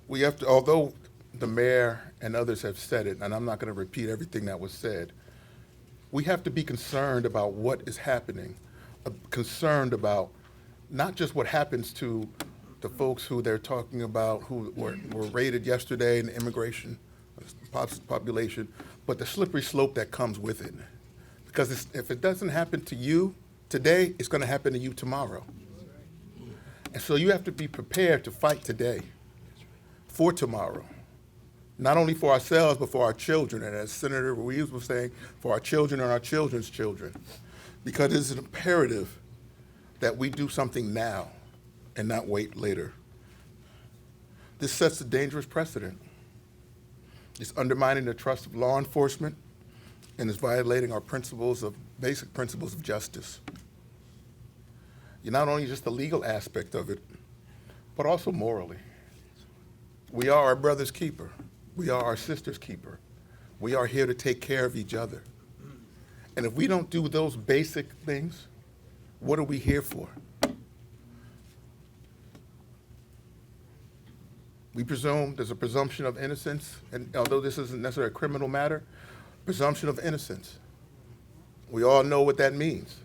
We have to, although the mayor and others have said it, and I'm not going to repeat everything that was said, we have to be concerned about what is happening, concerned about not just what happens to the folks who they're talking about who were raided yesterday in the immigration population, but the slippery slope that comes with it. Because if it doesn't happen to you today, it's going to happen to you tomorrow. And so you have to be prepared to fight today for tomorrow. Not only for ourselves, but for our children. And as Senator Ruiz was saying, for our children and our children's children. Because it's an imperative that we do something now and not wait later. This sets a dangerous precedent. It's undermining the trust of law enforcement, and it's violating our basic principles of justice. You're not only just the legal aspect of it, but also morally. We are our brother's keeper. We are our sister's keeper. We are here to take care of each other. And if we don't do those basic things, what are we here for? We presume there's a presumption of innocence, and although this isn't necessarily a criminal matter, presumption of innocence. We all know what that means.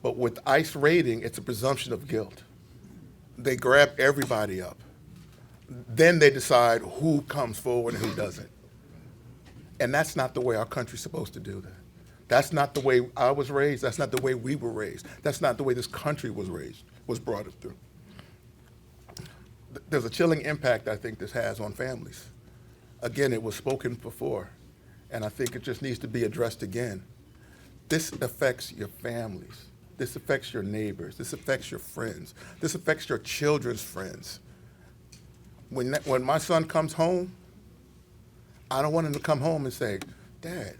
But with ICE raiding, it's a presumption of guilt. They grab everybody up. Then they decide who comes forward and who doesn't. And that's not the way our country's supposed to do that. That's not the way I was raised. That's not the way we were raised. That's not the way this country was raised, was brought up through. There's a chilling impact I think this has on families. Again, it was spoken before, and I think it just needs to be addressed again. This affects your families. This affects your neighbors. This affects your friends. This affects your children's friends. When my son comes home, I don't want him to come home and say, Dad,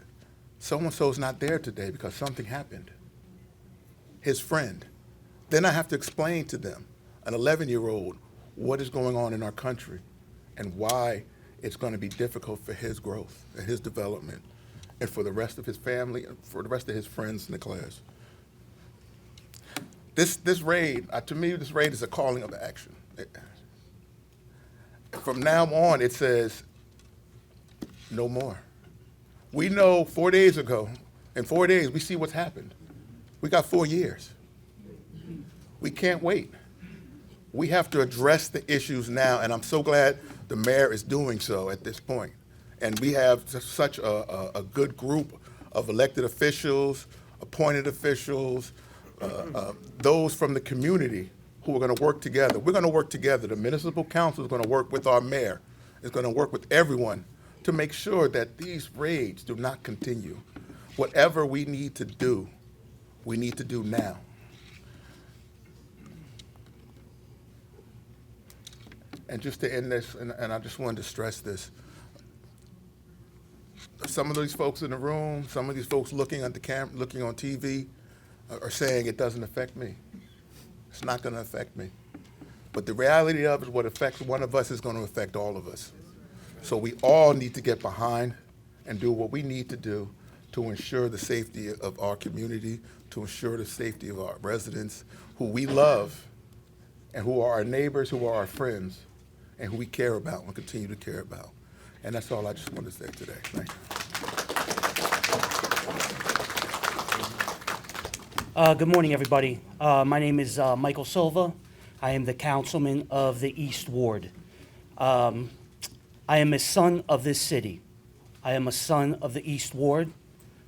so-and-so's not there today because something happened. His friend. Then I have to explain to them, an 11-year-old, what is going on in our country and why it's going to be difficult for his growth and his development and for the rest of his family and for the rest of his friends in the class. This raid, to me, this raid is a calling of action. From now on, it says, no more. We know 4 days ago, in 4 days, we see what's happened. We got 4 years. We can't wait. We have to address the issues now, and I'm so glad the mayor is doing so at this point. And we have such a good group of elected officials, appointed officials, those from the community who are going to work together. We're going to work together. The municipal council is going to work with our mayor. It's going to work with everyone to make sure that these raids do not continue. Whatever we need to do now. And just to end this, and I just wanted to stress this, some of these folks in the room, some of these folks looking at the camera, looking on TV, are saying it doesn't affect me. It's not going to affect me. But the reality of it is what affects one of us is going to affect all of us. So we all need to get behind and do what we need to do to ensure the safety of our community, to ensure the safety of our residents, who we love, and who are our neighbors, who are our friends, and who we care about and continue to care about. And that's all I just wanted to say today. Thank you. Good morning, everybody. My name is Michael Silva. I am the councilman of the East Ward. I am a son of this city. I am a son of the East Ward.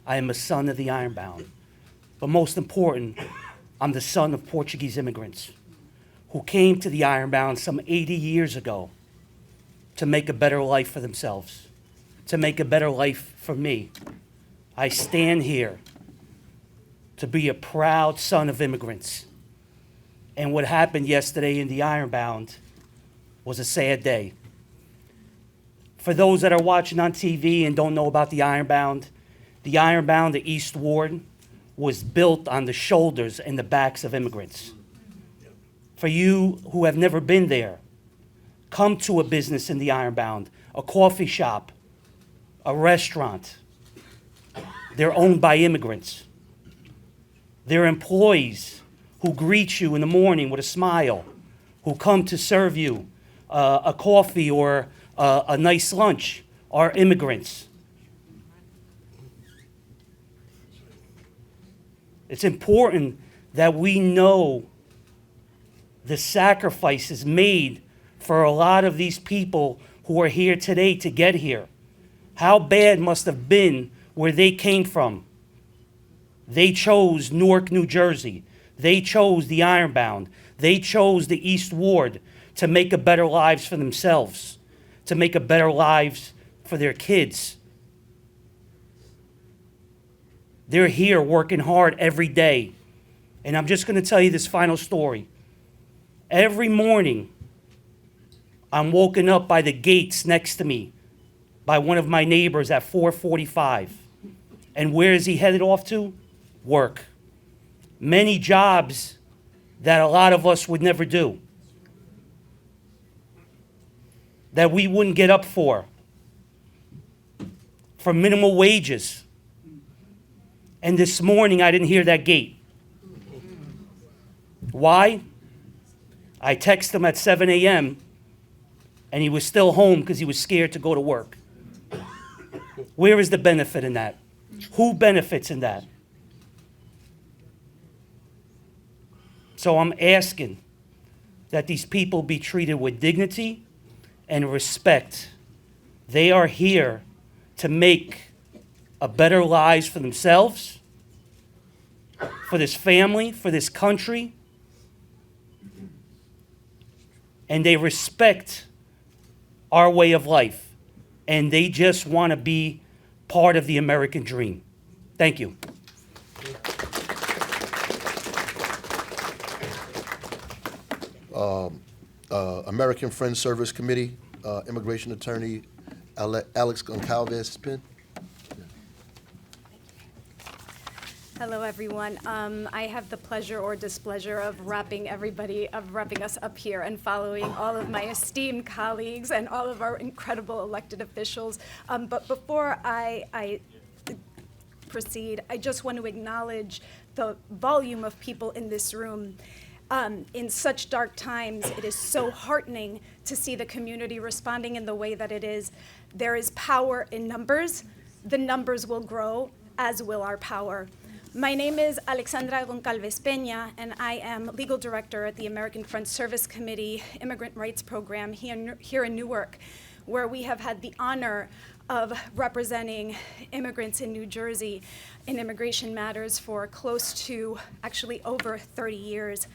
I am a son of the Ironbound. But most important, I'm the son of Portuguese immigrants who came to the Ironbound some 80 years ago to make a better life for themselves, to make a better life for me. I stand here to be a proud son of immigrants. And what happened yesterday in the Ironbound was a sad day. For those that are watching on TV and don't know about the Ironbound, the East Ward, was built on the shoulders and the backs of immigrants. For you who have never been there, come to a business in the Ironbound, a coffee shop, a restaurant. They're owned by immigrants. They're employees who greet you in the morning with a smile, who come to serve you a coffee or a nice lunch, are immigrants. It's important that we know the sacrifices made for a lot of these people who are here today to get here. How bad must have been where they came from. They chose Newark, New Jersey. They chose the Ironbound. They chose the East Ward to make a better lives for themselves, to make a better lives for their kids. They're here working hard every day. And I'm just going to tell you this final story. Every morning, I'm woken up by the gates next to me by one of my neighbors at 4:45. And where is he headed off to? Work. Many jobs that a lot of us would never do, that we wouldn't get up for minimal wages. And this morning, I didn't hear that gate. Why? I texted him at 7 a.m., and he was still home because he was scared to go to work. Where is the benefit in that? Who benefits in that? So I'm asking that these people be treated with dignity and respect. They are here to make a better lives for themselves, for this family, for this country. And they respect our way of life. And they just want to be part of the American dream. Thank you. American Friends Service Committee, Immigration Attorney Alex Goncalves-Pena. Hello, everyone. I have the pleasure or displeasure of wrapping us up here and following all of my esteemed colleagues and all of our incredible elected officials. But before I proceed, I just want to acknowledge the volume of people in this room. In such dark times, it is so heartening to see the community responding in the way that it is. There is power in numbers. The numbers will grow, as will our power. My name is Alexandra Goncalves-Pena, and I am legal director at the American Friends Service Committee Immigrant Rights Program here in Newark, where we have had the honor of representing immigrants in New Jersey in immigration matters for close to, actually over 30 years.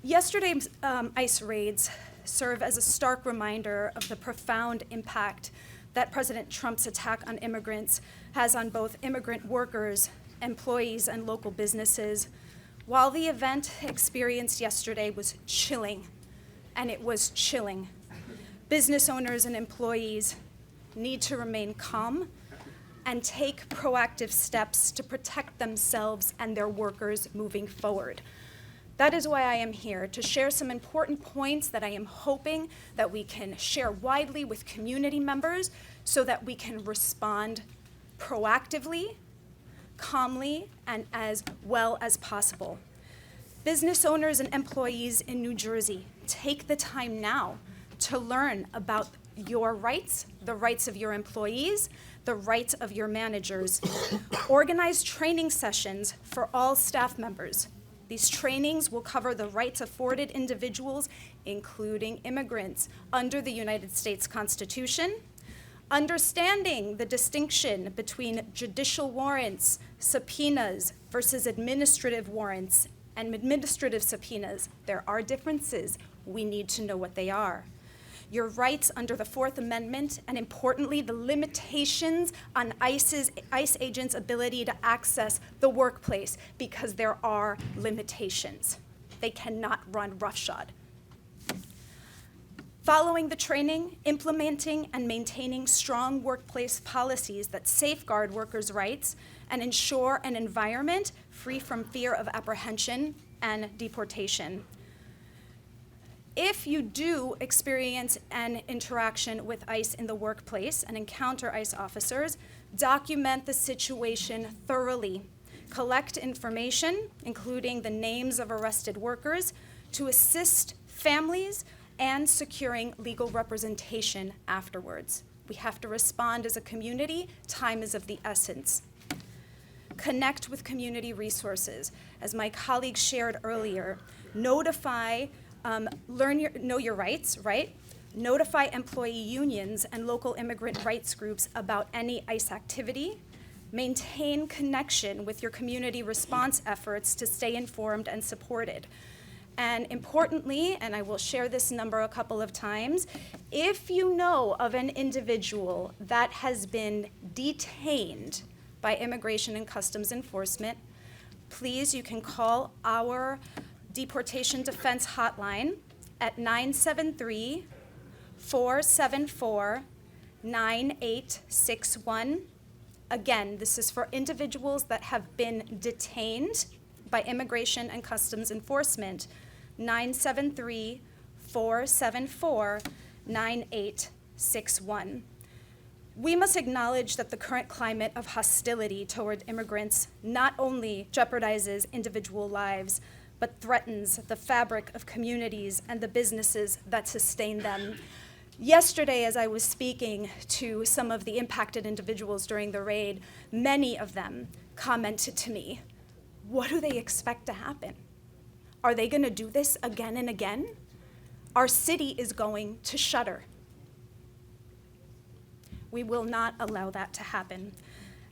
Yesterday's ICE raids serve as a stark reminder of the profound impact that President Trump's attack on immigrants has on both immigrant workers, employees, and local businesses. While the event experienced yesterday was chilling, and it was chilling, business owners and employees need to remain calm and take proactive steps to protect themselves and their workers moving forward. That is why I am here, to share some important points that I am hoping that we can share widely with community members so that we can respond proactively, calmly, and as well as possible. Business owners and employees in New Jersey, take the time now to learn about your rights, the rights of your employees, the rights of your managers. Organize training sessions for all staff members. These trainings will cover the rights afforded individuals, including immigrants, under the United States Constitution, understanding the distinction between judicial warrants, subpoenas, versus administrative warrants and administrative subpoenas. There are differences. We need to know what they are. your rights under the Fourth Amendment, and importantly, the limitations on ICE agents' ability to access the workplace, because there are limitations. They cannot run roughshod. Following the training, implementing and maintaining strong workplace policies that safeguard workers' rights and ensure an environment free from fear of apprehension and deportation. If you do experience an interaction with ICE in the workplace and encounter ICE officers, document the situation thoroughly. Collect information, including the names of arrested workers, to assist families and securing legal representation afterwards. We have to respond as a community. Time is of the essence. Connect with community resources. As my colleague shared earlier, notify, know your rights, right? Notify employee unions and local immigrant rights groups about any ICE activity. Maintain connection with your community response efforts to stay informed and supported. And importantly, and I will share this number a couple of times, if you know of an individual that has been detained by Immigration and Customs Enforcement, please, you can call our Deportation Defense Hotline at 973-474-9861. Again, this is for individuals that have been detained by Immigration and Customs Enforcement, 973-474-9861. We must acknowledge that the current climate of hostility toward immigrants not only jeopardizes individual lives, but threatens the fabric of communities and the businesses that sustain them. Yesterday, as I was speaking to some of the impacted individuals during the raid, many of them commented to me, what do they expect to happen? Are they going to do this again and again? Our city is going to shutter. We will not allow that to happen.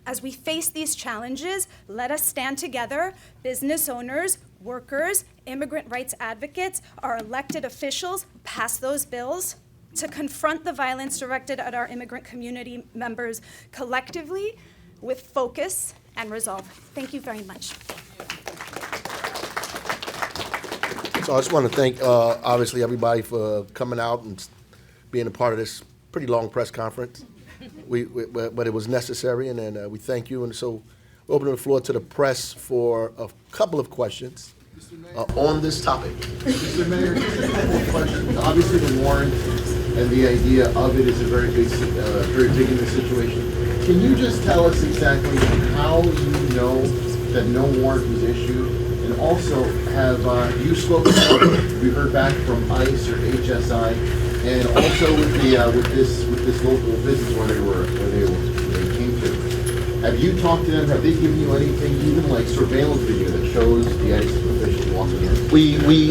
As we face these challenges, let us stand together, business owners, workers, immigrant rights advocates, our elected officials, pass those bills to confront the violence directed at our immigrant community members collectively with focus and resolve. Thank you very much. So I just want to thank, obviously, everybody for coming out and being a part of this pretty long press conference. But it was necessary, and then we thank you. And so we're opening the floor to the press for a couple of questions on this topic. Mr. Mayor, just a couple of questions. Obviously, the warrant and the idea of it is a very big in this situation. Can you just tell us exactly how you know that no warrant was issued? And also, have you spoken, have you heard back from ICE or HSI? And also with this local business where they came to, have you talked to them? Have they given you anything, even like surveillance video that shows the ICE officials walking in?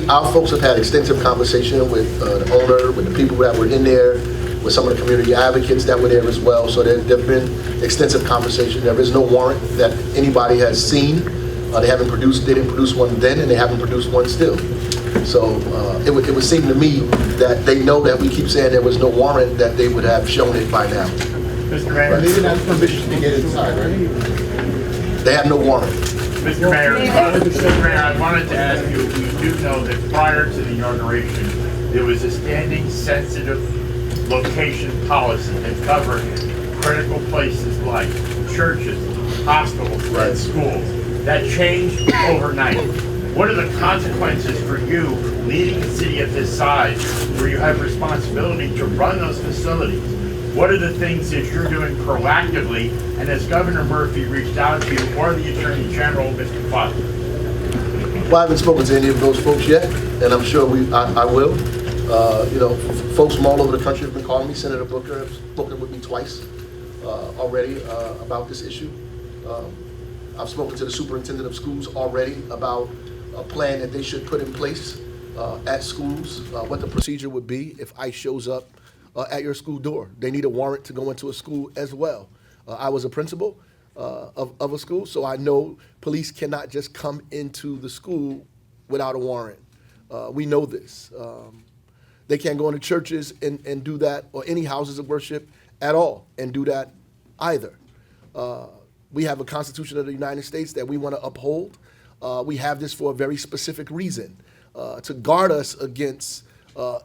Our folks have had extensive conversation with the owner, with the people that were in there, with some of the community advocates that were there as well. So there have been extensive conversation. There is no warrant that anybody has seen. They didn't produce one then, and they haven't produced one still. So it would seem to me that they know that we keep saying there was no warrant, that they would have shown it by now. Mr. Mayor, they didn't have permission to get inside, right? They have no warrant. Mr. Mayor, I wanted to ask you, we do know that prior to the inauguration, there was a standing sensitive location policy that covered critical places like churches, hospitals, and schools. That changed overnight. What are the consequences for you leading a city of this size where you have responsibility to run those facilities? What are the things that you're doing proactively? And has Governor Murphy reached out to you or the Attorney General, Mr. Fudd? Well, I haven't spoken to any of those folks yet, and I'm sure I will. Folks from all over the country have been calling me. Senator Booker has spoken with me twice already about this issue. I've spoken to the superintendent of schools already about a plan that they should put in place at schools, what the procedure would be if ICE shows up at your school door. They need a warrant to go into a school as well. I was a principal of a school, so I know police cannot just come into the school without a warrant. We know this. They can't go into churches and do that, or any houses of worship at all and do that either. We have a Constitution of the United States that we want to uphold. We have this for a very specific reason, to guard us against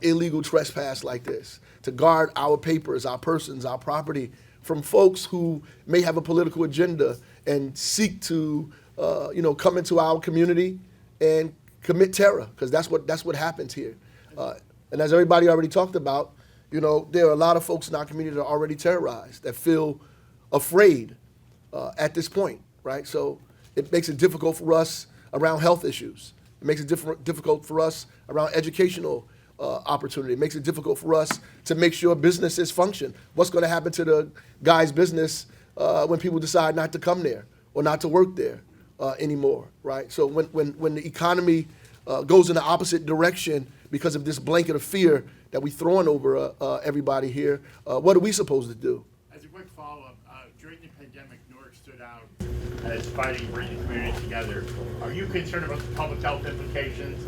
illegal trespass like this, to guard our papers, our persons, our property from folks who may have a political agenda and seek to, come into our community and commit terror, because that's what happens here. And as everybody already talked about, there are a lot of folks in our community that are already terrorized, that feel afraid at this point, right? So it makes it difficult for us around health issues. It makes it difficult for us around educational opportunity. It makes it difficult for us to make sure businesses function. What's going to happen to the guy's business when people decide not to come there or not to work there anymore, right? So when the economy goes in the opposite direction because of this blanket of fear that we're throwing over everybody here, what are we supposed to do? As a quick follow-up, during the pandemic, Newark stood out as fighting, bringing the community together. Are you concerned about the public health implications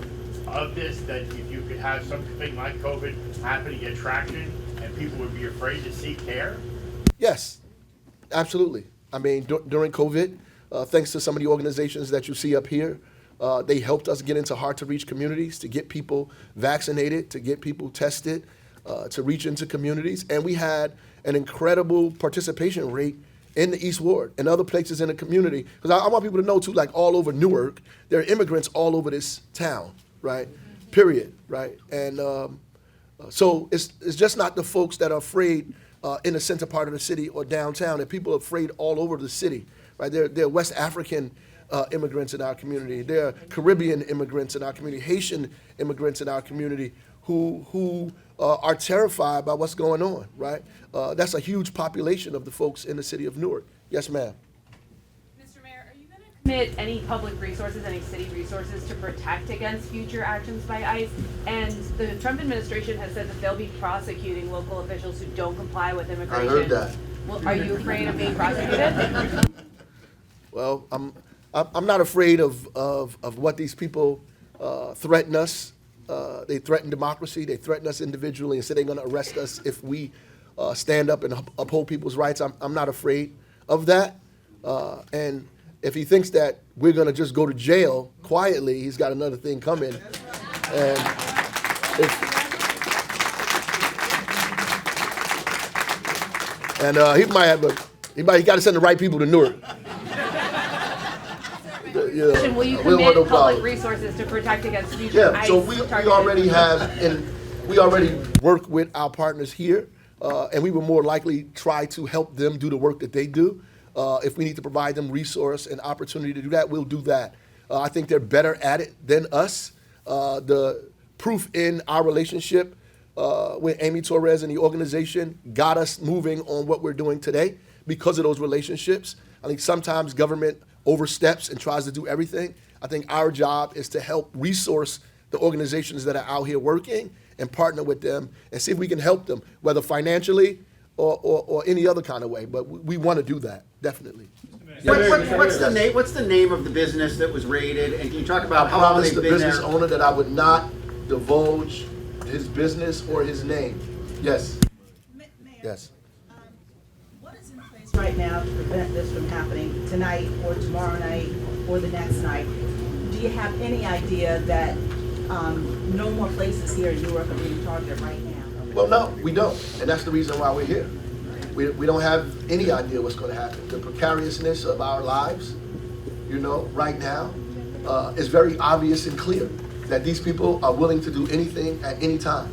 of this, that if you could have something like COVID happen to get traction and people would be afraid to seek care? Yes, absolutely. I mean, during COVID, thanks to some of the organizations that you see up here, they helped us get into hard-to-reach communities, to get people vaccinated, to get people tested, to reach into communities. And we had an incredible participation rate in the East Ward and other places in the community. Because I want people to know, too, like all over Newark, there are immigrants all over this town, right? Period, right? And so it's just not the folks that are afraid in the center part of the city or downtown. There are people afraid all over the city, right? There are West African immigrants in our community. There are Caribbean immigrants in our community, Haitian immigrants in our community who are terrified by what's going on, right? That's a huge population of the folks in the city of Newark. Yes, ma'am. Mr. Mayor, are you going to commit any public resources, any city resources to protect against future actions by ICE? And the Trump administration has said that they'll be prosecuting local officials who don't comply with immigration. I heard that. Well, are you afraid of being prosecuted? Well, I'm not afraid of what these people threaten us. They threaten democracy. They threaten us individually and say they're going to arrest us if we stand up and uphold people's rights. I'm not afraid of that. And if he thinks that we're going to just go to jail quietly, he's got another thing coming. And he might have he got to send the right people to Newark. Will you commit public resources to protect against future ICE? So we already have, and we already work with our partners here, and we will more likely try to help them do the work that they do. If we need to provide them resource and opportunity to do that, we'll do that. I think they're better at it than us. The proof in our relationship with Amy Torres and the organization got us moving on what we're doing today because of those relationships. I think sometimes government oversteps and tries to do everything. I think our job is to help resource the organizations that are out here working and partner with them and see if we can help them, whether financially or any other kind of way. But we want to do that, definitely. What's the name of the business that was raided? And can you talk about how long they've been there? I promised the business owner that I would not divulge his business or his name. Yes. Mayor, yes. What is in place right now to prevent this from happening tonight or tomorrow night or the next night? Do you have any idea that no more places here in Newark are being targeted right now? Well, no, we don't. And that's the reason why we're here. We don't have any idea what's going to happen. The precariousness of our lives, right now, is very obvious and clear that these people are willing to do anything at any time.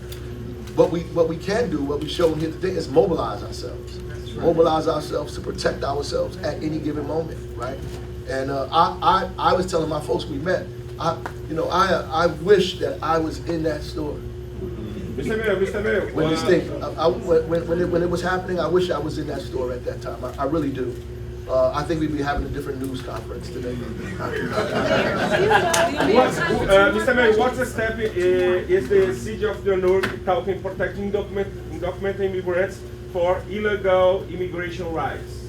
What we can do, what we show them here today, is mobilize ourselves. Mobilize ourselves to protect ourselves at any given moment, right? And I was telling my folks we met, I wish that I was in that store. Mr. Mayor. When this thing, when it was happening, I wish I was in that store at that time. I really do. I think we'd be having a different news conference today. Mr. Mayor, what's the step is the city of Newark talking protecting undocumented immigrants for illegal immigration rights?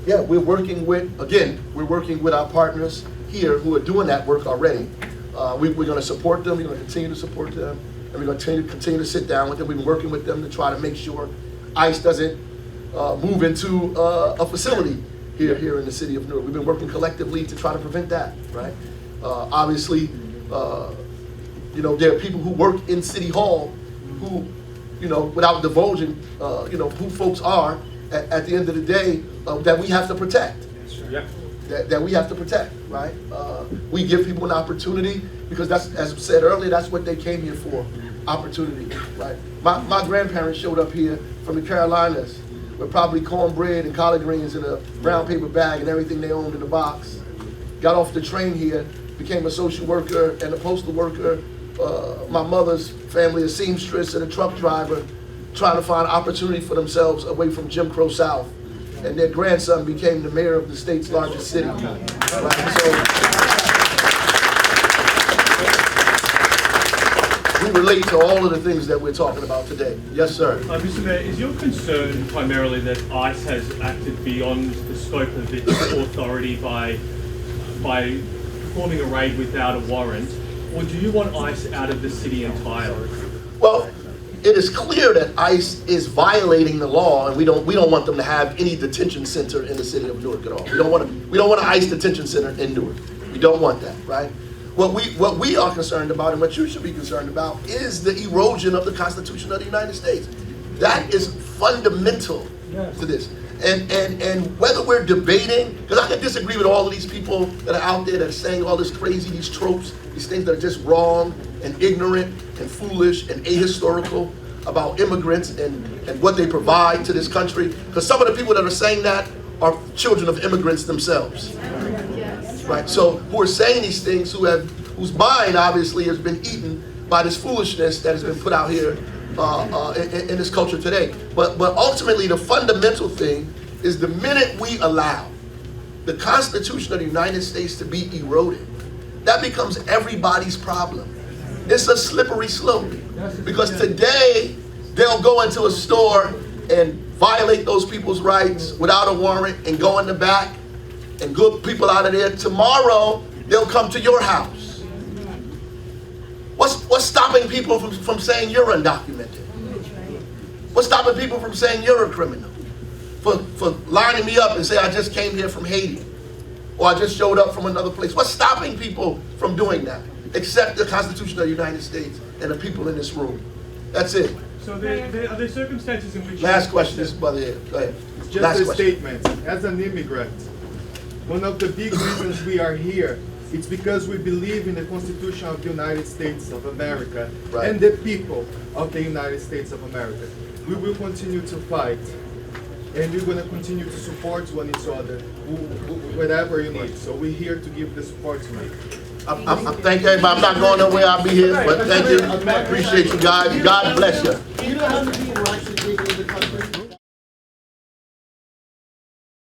Yeah, we're working with our partners here who are doing that work already. We're going to support them. We're going to continue to support them. and we're going to continue to sit down with them. We've been working with them to try to make sure ICE doesn't move into a facility here in the city of Newark. We've been working collectively to try to prevent that, right? Obviously, you know, there are people who work in City Hall who, you know, without divulging, you know, who folks are, at the end of the day, that we have to protect. Yeah. That we have to protect, right? We give people an opportunity because that's, as I said earlier, that's what they came here for, opportunity, right? My grandparents showed up here from the Carolinas with probably cornbread and collard greens in a brown paper bag and everything they owned in a box. Got off the train here, became a social worker and a postal worker. My mother's family, a seamstress and a truck driver, trying to find opportunity for themselves away from Jim Crow South. And their grandson became the mayor of the state's largest city. Right? So we relate to all of the things that we're talking about today. Yes, sir. Mr. Mayor, is your concern primarily that ICE has acted beyond the scope of its authority by performing a raid without a warrant, or do you want ICE out of the city entirely? Well, it is clear that ICE is violating the law, and we don't want them to have any detention center in the city of Newark at all. We don't want an ICE detention center in Newark. We don't want that, right? What we are concerned about, and what you should be concerned about, is the erosion of the Constitution of the United States. That is fundamental to this. And whether we're debating, because I can disagree with all of these people that are out there that are saying all this crazy, these tropes, these things that are just wrong and ignorant and foolish and ahistorical about immigrants and what they provide to this country. Because some of the people that are saying that are children of immigrants themselves. Right? So who are saying these things, whose mind obviously has been eaten by this foolishness that has been put out here in this culture today. But ultimately the fundamental thing is the minute we allow the Constitution of the United States to be eroded, that becomes everybody's problem. It's a slippery slope. Because today, they'll go into a store and violate those people's rights without a warrant and go in the back and good people out of there. Tomorrow, they'll come to your house. What's stopping people from saying you're undocumented? What's stopping people from saying you're a criminal? For lining me up and say, I just came here from Haiti, or I just showed up from another place. What's stopping people from doing that? Except the Constitution of the United States and the people in this room. That's it. So are there circumstances in which... Last question, this brother here. Go ahead. Just Last a question. statement. As an immigrant, one of the big reasons we are here, it's because we believe in the Constitution of the United States of America and the people of the United States of America. We will continue to fight, and we're going to continue to support one another, whatever you need. So we're here to give the support to you. Thank everybody. I'm not going nowhere. I'll be here, but thank you. I appreciate you guys. God bless you. You don't have to be right